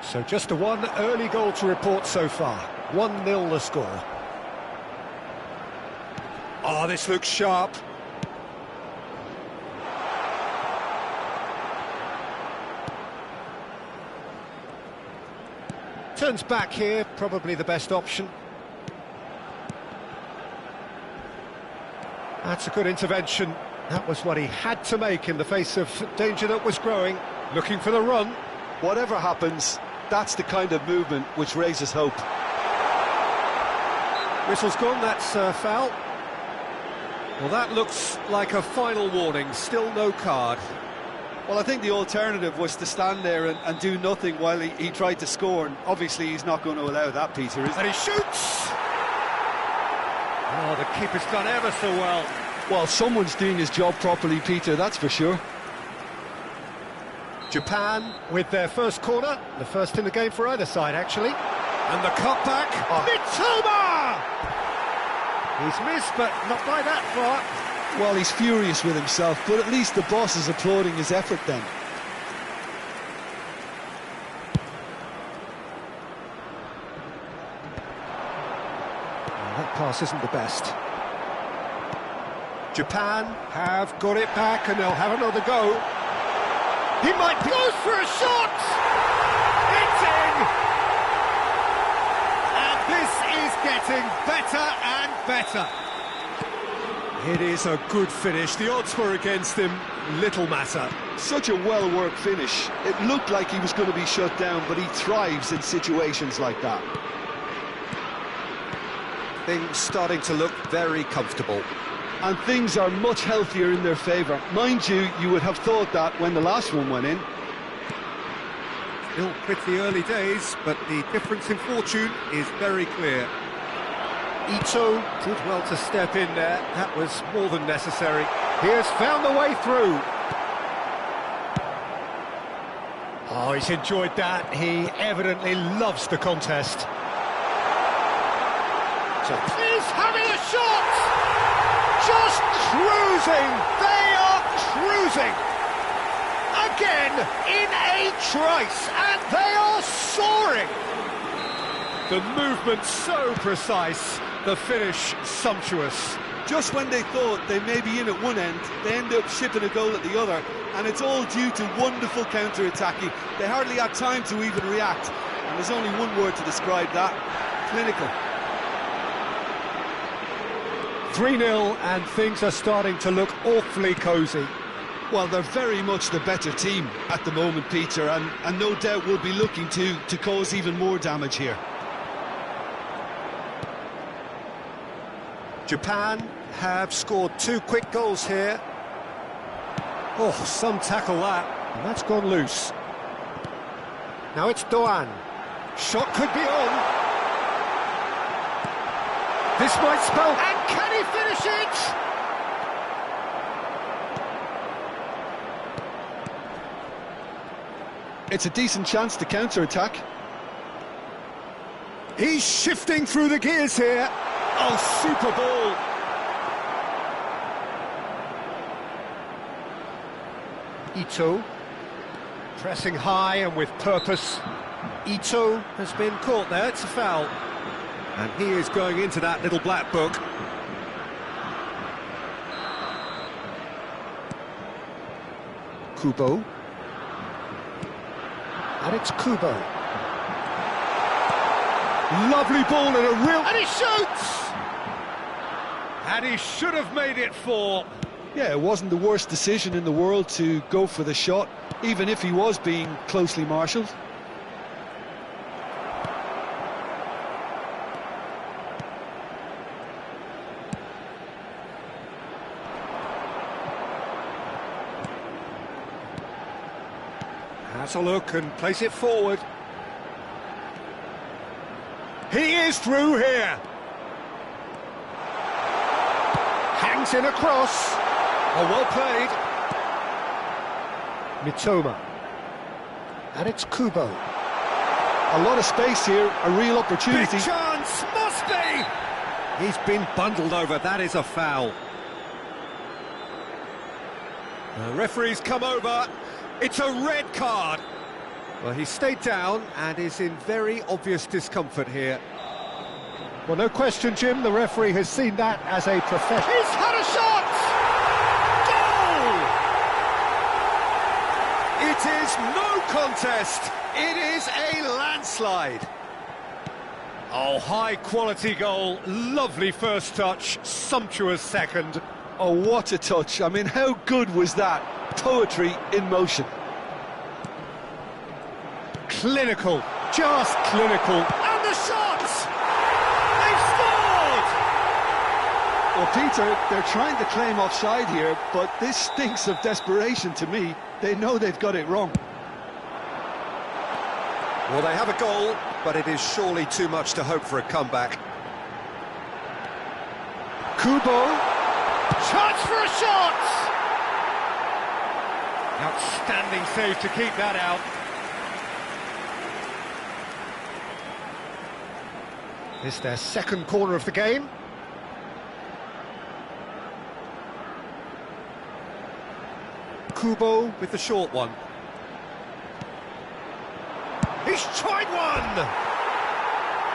So just the one early goal to report so far. 1-0 the score. Oh, this looks sharp. Turns back here, probably the best option. That's a good intervention. That was what he had to make in the face of danger that was growing. Looking for the run. Whatever happens, that's the kind of movement which raises hope. Whistle's gone, that's a foul. Well, that looks like a final warning, still no card. Well, I think the alternative was to stand there and do nothing while he tried to score, and obviously he's not going to allow that, Peter, is he? And he shoots! Oh, the keeper's done ever so well. Well, someone's doing his job properly, Peter, that's for sure. Japan with their first corner, the first in the game for either side, actually. And the cutback, Mitoma! He's missed, but not by that far. Well, he's furious with himself, but at least the boss is applauding his effort then. That pass isn't the best. Japan have got it back and they'll have another go. He might go for a shot! It's in! And this is getting better and better. It is a good finish. The odds were against him. Little matter. Such a well-worked finish. It looked like he was going to be shut down, but he thrives in situations like that. Things starting to look very comfortable. And things are much healthier in their favour. Mind you, you would have thought that when the last one went in. Still pretty early days, but the difference in fortune is very clear. Ito did well to step in there. That was more than necessary. He has found the way through. Oh, he's enjoyed that. He evidently loves the contest. He's having a shot! Just cruising! They are cruising! Again, in a trice, and they are soaring! The movement so precise, the finish sumptuous. Just when they thought they may be in at one end, they end up shipping a goal at the other, and it's all due to wonderful counter-attacking. They hardly had time to even react, and there's only one word to describe that: clinical. 3-0, and things are starting to look awfully cosy. Well, they're very much the better team at the moment, Peter, and no doubt will be looking to cause even more damage here. Japan have scored 2 quick goals here. Oh, some tackle that. And that's gone loose. Now it's Doan. Shot could be on. This might spell... And can he finish it? It's a decent chance to counter-attack. He's shifting through the gears here. Oh, super ball. Ito, pressing high and with purpose. Ito has been caught there, it's a foul. And he is going into that little black book. Kubo. And it's Kubo. Lovely ball and a real... And he shoots! And he should have made it 4. Yeah, it wasn't the worst decision in the world to go for the shot, even if he was being closely marshalled. Has a look and plays it forward. He is through here. Hangs in a cross. Oh, well played. Mitoma. And it's Kubo. A lot of space here, a real opportunity. Big chance, must be! He's been bundled over, that is a foul. The referee's come over. It's a red card. Well, he stayed down and is in very obvious discomfort here. Well, no question, Jim, the referee has seen that as a professional. He's had a shot! Goal! It is no contest. It is a landslide. Oh, high-quality goal. Lovely first touch, sumptuous second. Oh, what a touch. I mean, how good was that? Poetry in motion. Clinical, just clinical. And the shot! They've scored! Well, Peter, they're trying to claim offside here, but this stinks of desperation to me. They know they've got it wrong. Well, they have a goal, but it is surely too much to hope for a comeback. Kubo. Chance for a shot! Outstanding save to keep that out. It's their second corner of the game. Kubo with the short one. He's tried one!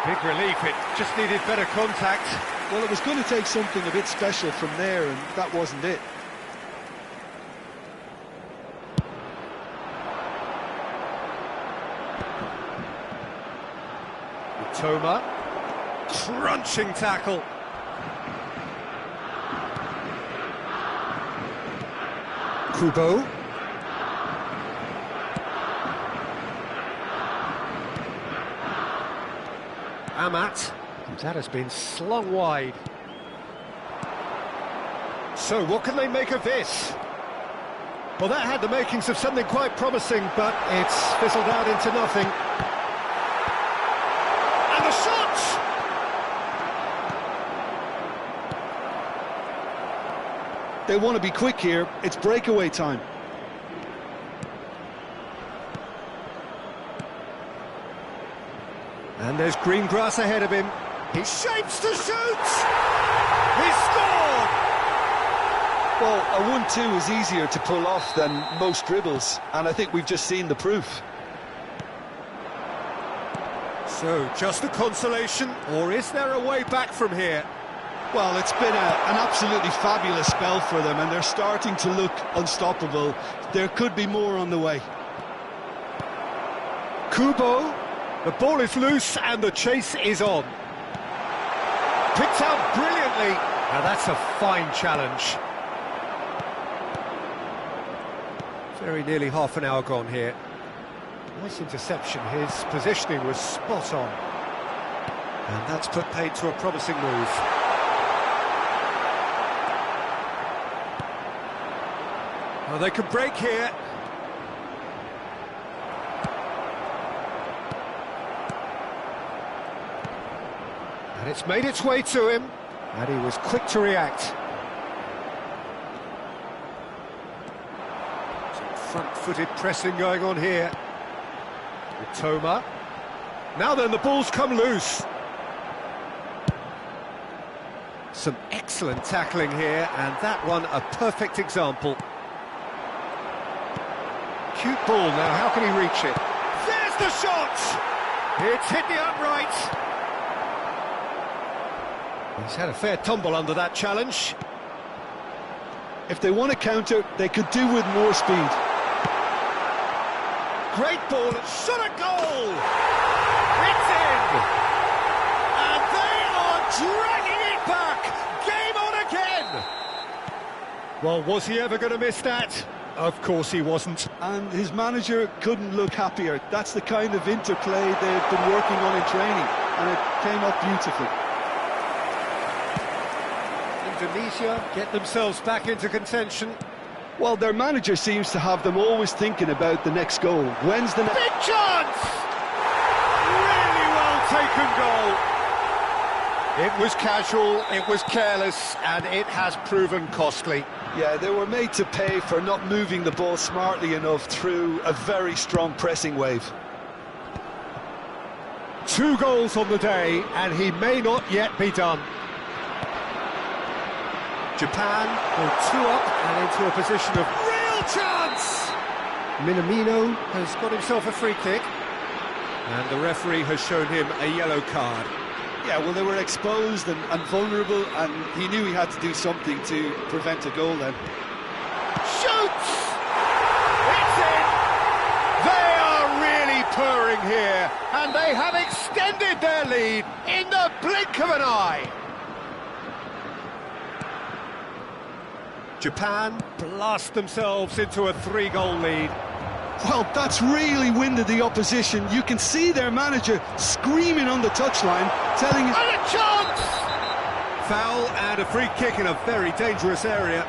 Big relief, it just needed better contact. Well, it was going to take something a bit special from there, and that wasn't it. Toma, crunching tackle. Kubo. Amat, that has been slung wide. So what can they make of this? Well, that had the makings of something quite promising, but it's fizzled out into nothing. And the shot! They want to be quick here. It's breakaway time. And there's green grass ahead of him. He shapes to shoot! He scored! Well, a 1-2 is easier to pull off than most dribbles, and I think we've just seen the proof. So, just a consolation, or is there a way back from here? Well, it's been an absolutely fabulous spell for them, and they're starting to look unstoppable. There could be more on the way. Kubo, the ball is loose and the chase is on. Picked out brilliantly. Now that's a fine challenge. Very nearly half an hour gone here. Nice interception, his positioning was spot on. And that's put paid to a promising move. Well, they could break here. And it's made its way to him, and he was quick to react. Some front-footed pressing going on here. Toma. Now then, the ball's come loose. Some excellent tackling here, and that one a perfect example. Cute ball now, how can he reach it? There's the shot! It's hit the upright. He's had a fair tumble under that challenge. If they want to counter, they could do with more speed. Great ball, shot a goal! It's in! And they are dragging it back! Game on again! Well, was he ever going to miss that? Of course he wasn't. And his manager couldn't look happier. That's the kind of interplay they've been working on in training, and it came up beautifully. Indonesia get themselves back into contention. Well, their manager seems to have them always thinking about the next goal. When's the next... Big chance! Really well taken goal. It was casual, it was careless, and it has proven costly. Yeah, they were made to pay for not moving the ball smartly enough through a very strong pressing wave. 2 goals on the day, and he may not yet be done. Japan go 2 up and into a position of real chance! Minamino has got himself a free kick, and the referee has shown him a yellow card. Yeah, well, they were exposed and vulnerable, and he knew he had to do something to prevent a goal then. Shoots! It's in! They are really purring here, and they have extended their lead in the blink of an eye. Japan blast themselves into a 3-goal lead. Well, that's really winded the opposition. You can see their manager screaming on the touchline, telling him... And a chance! Foul and a free kick in a very dangerous area.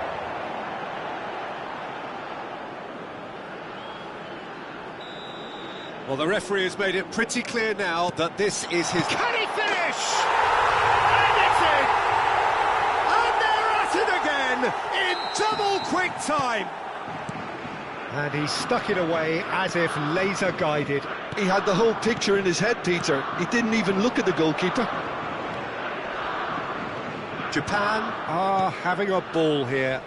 Well, the referee has made it pretty clear now that this is his... Can he finish? And it's in! And they're at it again in double quick time. And he stuck it away as if laser-guided. He had the whole picture in his head, Peter. He didn't even look at the goalkeeper. Japan are having a ball here.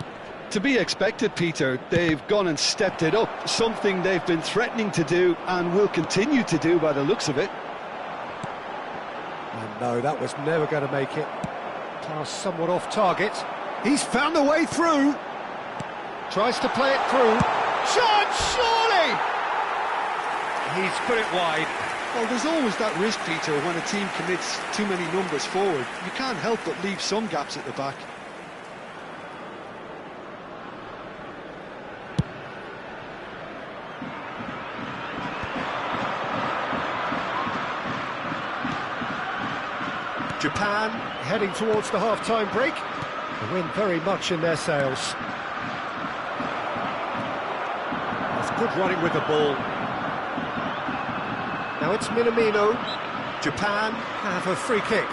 To be expected, Peter. They've gone and stepped it up, something they've been threatening to do and will continue to do by the looks of it. And no, that was never going to make it. Pass somewhat off target. He's found the way through. Tries to play it through. Shot, surely! He's put it wide. Well, there's always that risk, Peter, when a team commits too many numbers forward. You can't help but leave some gaps at the back. Japan heading towards the half-time break. The wind very much in their sails. That's good running with the ball. Now it's Minamino. Japan have a free kick.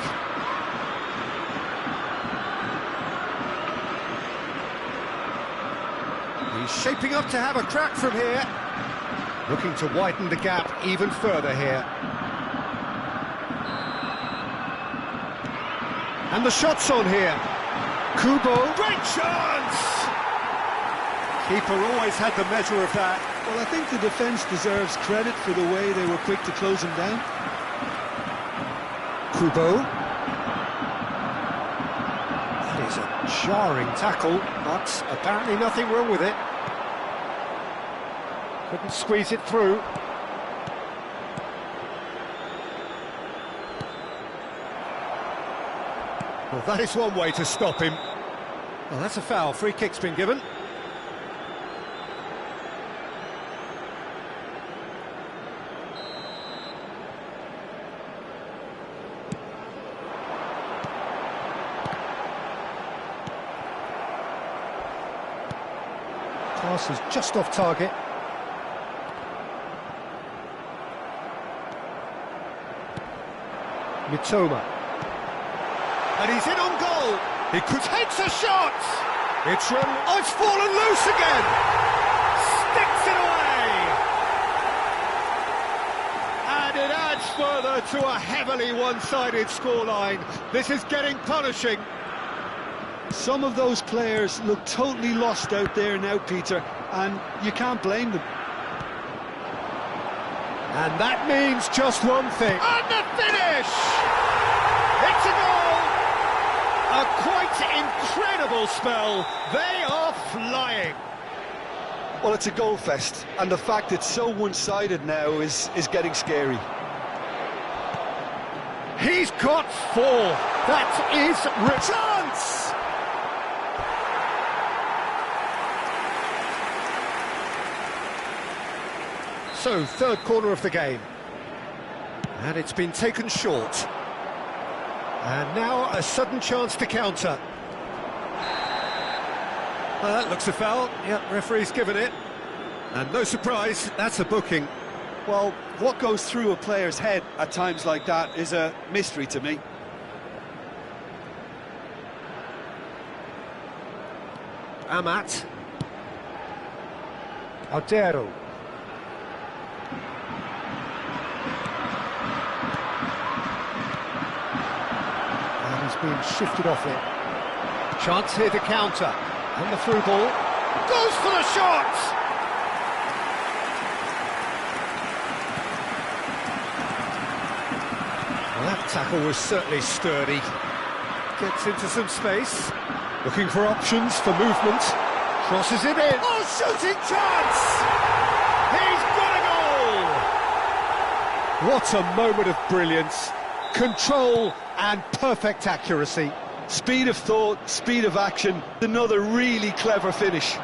He's shaping up to have a crack from here. Looking to widen the gap even further here. And the shot's on here. Kubo, great chance! Keeper always had the measure of that. Well, I think the defence deserves credit for the way they were quick to close him down. Kubo. That is a jarring tackle, but apparently nothing wrong with it. Couldn't squeeze it through. Well, that is one way to stop him. Well, that's a foul. Free kick's been given. Pass is just off target. Mitoma. And he's in on goal. He takes a shot. It's fallen loose again. Sticks it away. And it adds further to a heavily one-sided scoreline. This is getting punishing. Some of those players look totally lost out there now, Peter, and you can't blame them. And that means just one thing. And the finish! It's a goal! A quite incredible spell. They are flying. Well, it's a goal fest, and the fact it's so one-sided now is getting scary. He's got 4. That is chance! So, third corner of the game. And it's been taken short. And now a sudden chance to counter. Well, that looks a foul. Yep, referee's given it. And no surprise, that's a booking. Well, what goes through a player's head at times like that is a mystery to me. Amat. Aldero. Being shifted off it. Chance here to counter. And the through ball. Goes for the shot! Well, that tackle was certainly sturdy. Gets into some space. Looking for options for movement. Crosses it in. Oh, shooting chance! He's got a goal! What a moment of brilliance. Control and perfect accuracy. Speed of thought, speed of action, another really clever finish.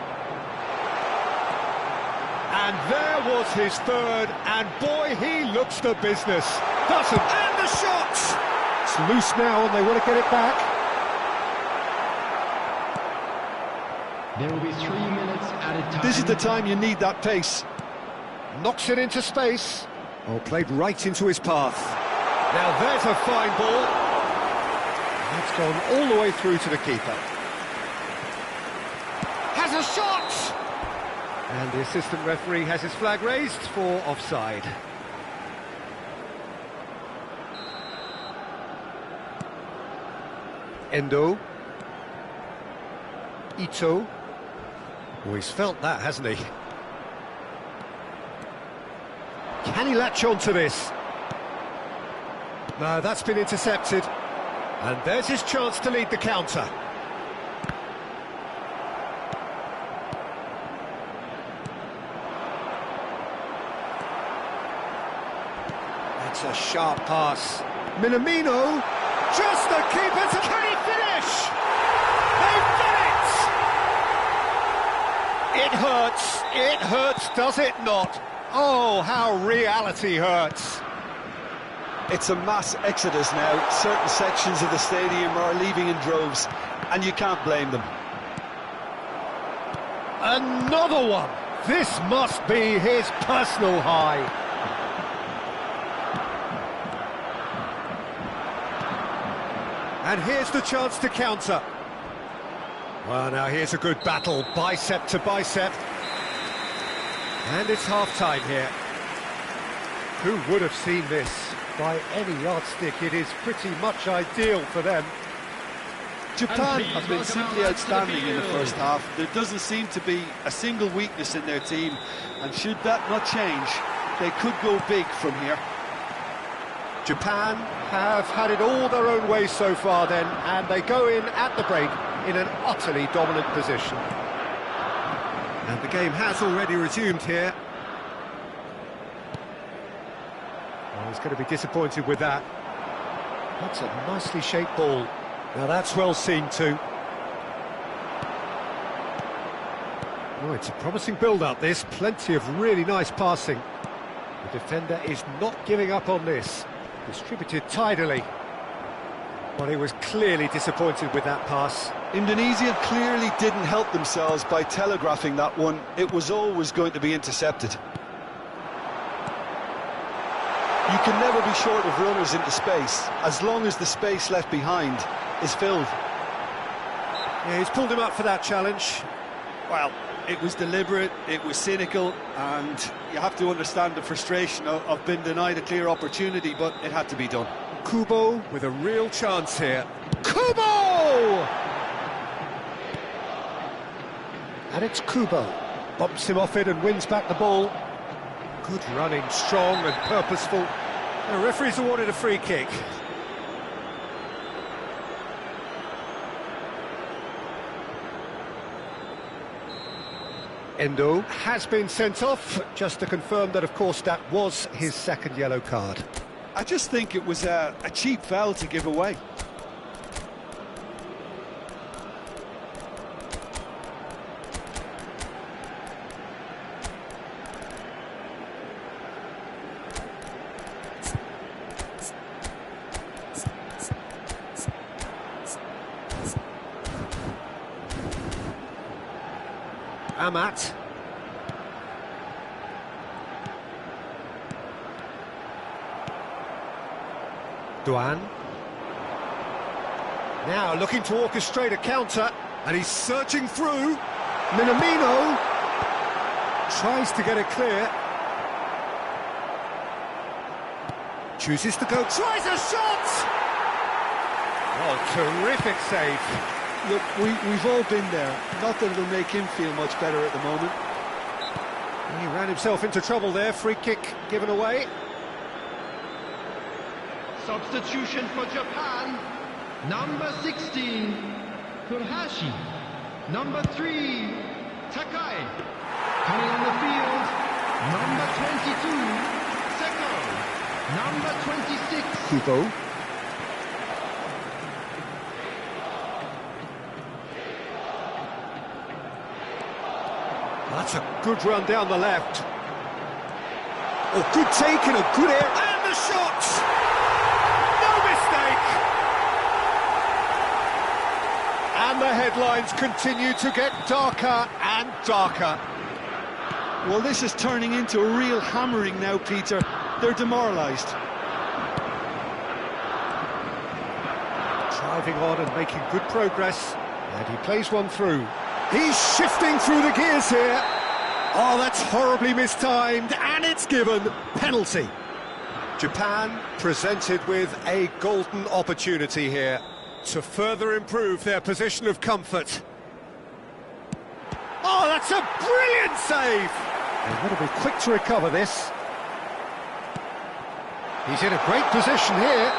And there was his third, and boy, he looks the business. Doesn't, and the shot! It's loose now, and they want to get it back. There will be 3 minutes added time. This is the time you need that pace. Knocks it into space. Oh, played right into his path. Now there's a fine ball. That's gone all the way through to the keeper. Has a shot! And the assistant referee has his flag raised for offside. Endo. Ito. Oh, he's felt that, hasn't he? Can he latch on to this? No, that's been intercepted. And there's his chance to lead the counter. That's a sharp pass. Minamino, just the keeper to... Can he finish? They've done it! It hurts, does it not? Oh, how reality hurts. It's a mass exodus now. Certain sections of the stadium are leaving in droves, and you can't blame them. Another one! This must be his personal high. And here's the chance to counter. Well, now here's a good battle, bicep to bicep. And it's half-time here. Who would have seen this? By any yardstick, it is pretty much ideal for them. Japan have been simply outstanding in the first half. There doesn't seem to be a single weakness in their team, and should that not change, they could go big from here. Japan have had it all their own way so far then, and they go in at the break in an utterly dominant position. And the game has already resumed here. Well, he's going to be disappointed with that. That's a nicely shaped ball. Now that's well seen too. Oh, it's a promising build-up this, plenty of really nice passing. The defender is not giving up on this. Distributed tidily. Well, he was clearly disappointed with that pass. Indonesia clearly didn't help themselves by telegraphing that one. It was always going to be intercepted. You can never be short of runners into space, as long as the space left behind is filled. Yeah, he's pulled him up for that challenge. Well, it was deliberate, it was cynical, and you have to understand the frustration of being denied a clear opportunity, but it had to be done. Kubo with a real chance here. Kubo! And it's Kubo. Bumps him off it and wins back the ball. Good running, strong and purposeful. The referee's awarded a free kick. Endo has been sent off, just to confirm that, of course, that was his second yellow card. I just think it was a cheap foul to give away. Amat. Duan. Now looking to orchestrate a counter, and he's searching through. Minamino tries to get it clear. Chooses to go, tries a shot! Oh, terrific save. Look, we've all been there. Not that it'll make him feel much better at the moment. He ran himself into trouble there. Free kick given away. Substitution for Japan. Number 16, Furuhashi. Number 3, Takai. Coming on the field, number 22, Seko. Number 26, Kubo. That's a good run down the left. Oh, good take and a good air. And the shot! No mistake! And the headlines continue to get darker and darker. Well, this is turning into a real hammering now, Peter. They're demoralised. Driving on and making good progress. And he plays one through. He's shifting through the gears here. Oh, that's horribly mistimed, and it's given. Penalty. Japan presented with a golden opportunity here to further improve their position of comfort. Oh, that's a brilliant save! They've got to be quick to recover this. He's in a great position here.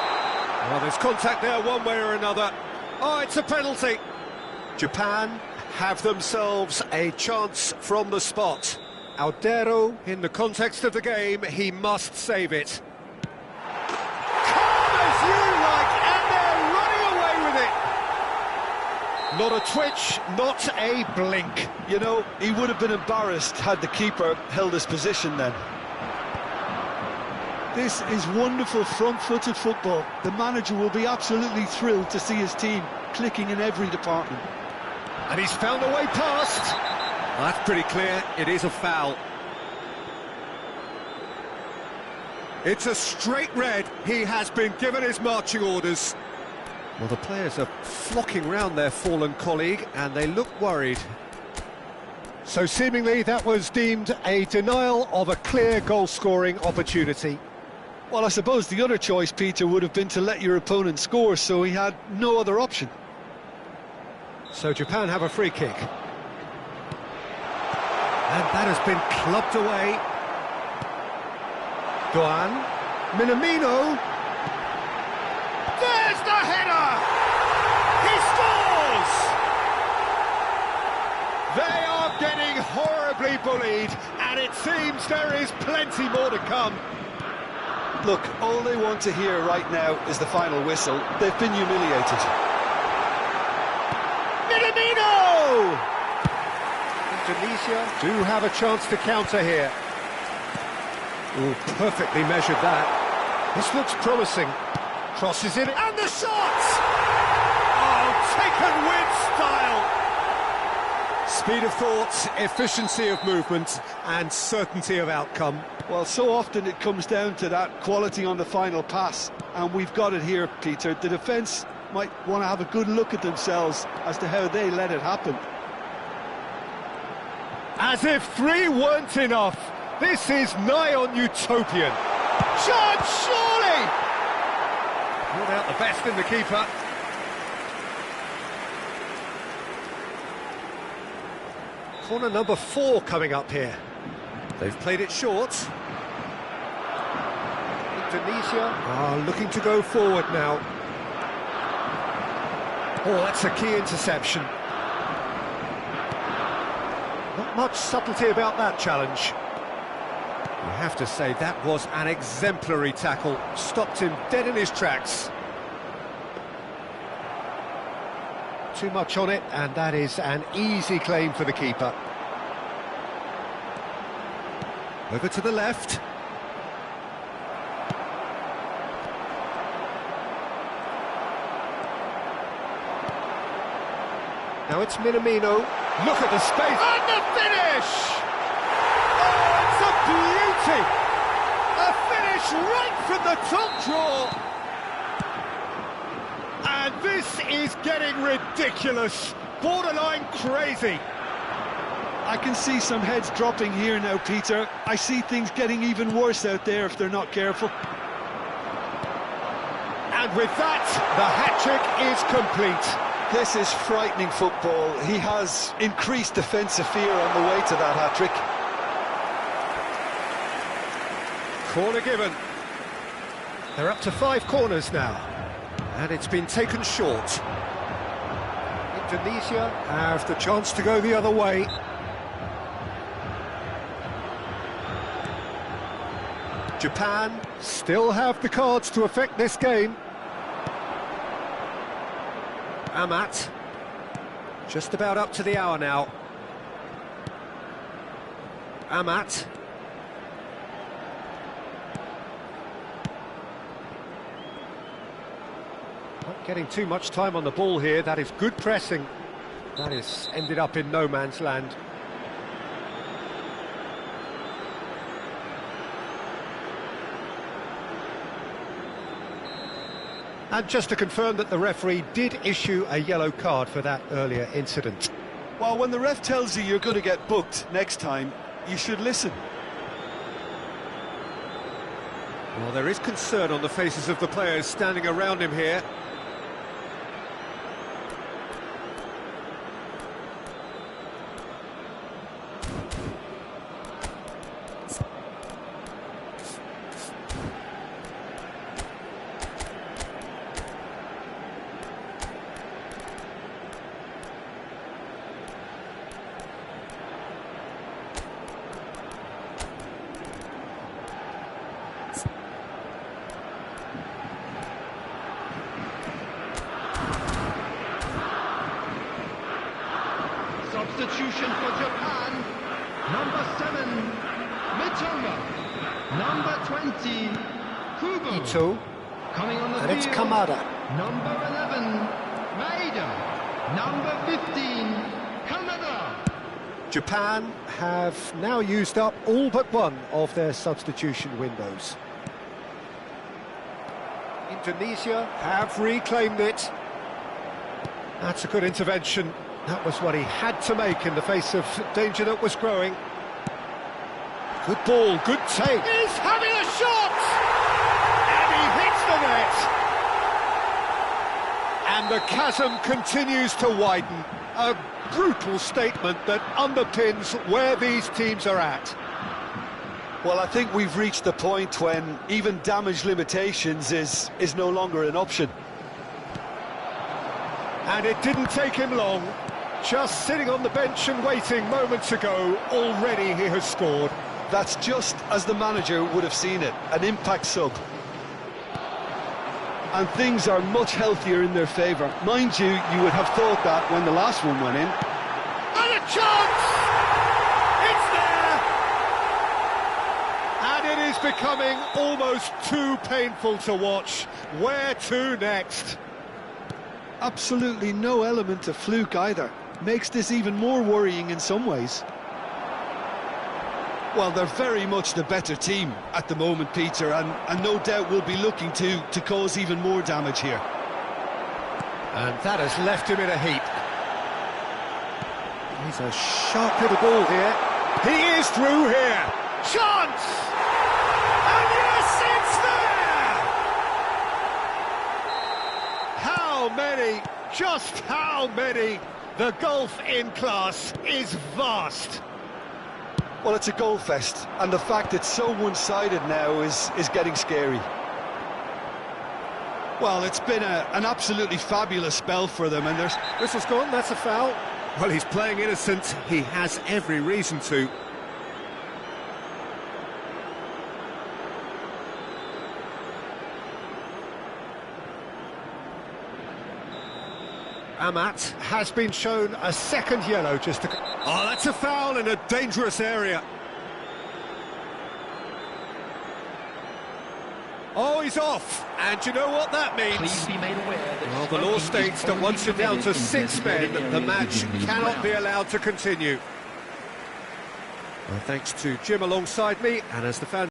Well, there's contact there one way or another. Oh, it's a penalty. Japan have themselves a chance from the spot. Aldero, in the context of the game, he must save it. Calm as you like, and they're running away with it. Not a twitch, not a blink. You know, he would have been embarrassed had the keeper held his position then. This is wonderful front-footed football. The manager will be absolutely thrilled to see his team clicking in every department. And he's found a way past. Well, that's pretty clear, it is a foul. It's a straight red. He has been given his marching orders. Well, the players are flocking round their fallen colleague, and they look worried. So seemingly that was deemed a denial of a clear goal-scoring opportunity. Well, I suppose the other choice, Peter, would have been to let your opponent score, so he had no other option. So Japan have a free kick. And that has been clubbed away. Doan. Minamino. There's the header! He scores! They are getting horribly bullied, and it seems there is plenty more to come. Look, all they want to hear right now is the final whistle. They've been humiliated. Minamino! Indonesia do have a chance to counter here. Oh, perfectly measured that. This looks promising. Crosses in, and the shot! Oh, taken with style! Speed of thought, efficiency of movement, and certainty of outcome. Well, so often it comes down to that quality on the final pass, and we've got it here, Peter. The defence might want to have a good look at themselves as to how they let it happen. As if 3 weren't enough, this is nigh on utopian. Shot, surely! Pulled out the best in the keeper. Corner number 4 coming up here. They've played it short. Indonesia are looking to go forward now. Oh, that's a key interception. Not much subtlety about that challenge. You have to say that was an exemplary tackle. Stopped him dead in his tracks. Too much on it, and that is an easy claim for the keeper. Over to the left. Now it's Minamino. Look at the space. And the finish! Oh, it's a beauty! A finish right from the top draw. And this is getting ridiculous. Borderline crazy. I can see some heads dropping here now, Peter. I see things getting even worse out there if they're not careful. And with that, the hat-trick is complete. This is frightening football. He has increased defensive fear on the way to that hat-trick. Corner given. They're up to 5 corners now. And it's been taken short. Indonesia have the chance to go the other way. Japan still have the cards to affect this game. Amat, just about up to the hour now. Amat. Not getting too much time on the ball here. That is good pressing. That is ended up in no man's land. And just to confirm that the referee did issue a yellow card for that earlier incident. Well, when the ref tells you you're going to get booked next time, you should listen. Well, there is concern on the faces of the players standing around him here. Substitution for Japan. Number 7, Mitonga. Number 20, Kubo. Ito. Coming on the And it's field, Kamada. Number 11, Maeda. Number 15, Kanada. Japan have now used up all but one of their substitution windows. Indonesia have reclaimed it. That's a good intervention. That was what he had to make in the face of danger that was growing. Good ball, good take. He's having a shot! And he hits the net! And And the chasm continues to widen. A brutal statement that underpins where these teams are at. Well, I think we've reached the point when even damage limitations is no longer an option. And it didn't take him long. Just sitting on the bench and waiting moments ago, already he has scored. That's just as the manager would have seen it, an impact sub. And things are much healthier in their favour. Mind you, you would have thought that when the last one went in. And a chance! It's there! And it is becoming almost too painful to watch. Where to next? Absolutely no element of fluke either. Makes this even more worrying in some ways. Well, they're very much the better team at the moment, Peter, and no doubt will be looking to cause even more damage here. And that has left him in a heap. He's a sharp little ball here. He is through here. Chance! And yes, it's there! How many? Just how many? The gulf in class is vast. Well, it's a goal fest, and the fact it's so one-sided now is getting scary. Well, it's been an absolutely fabulous spell for them, and there's... Whistle's gone, that's a foul. Well, he's playing innocent. He has every reason to. Amat has been shown a second yellow just to... Oh, that's a foul in a dangerous area. Oh, he's off. And you know what that means? Please be made aware that Well, the law states that once you're down to 6 men, the match cannot be allowed to continue. Well, thanks to Jim alongside me, and as the fans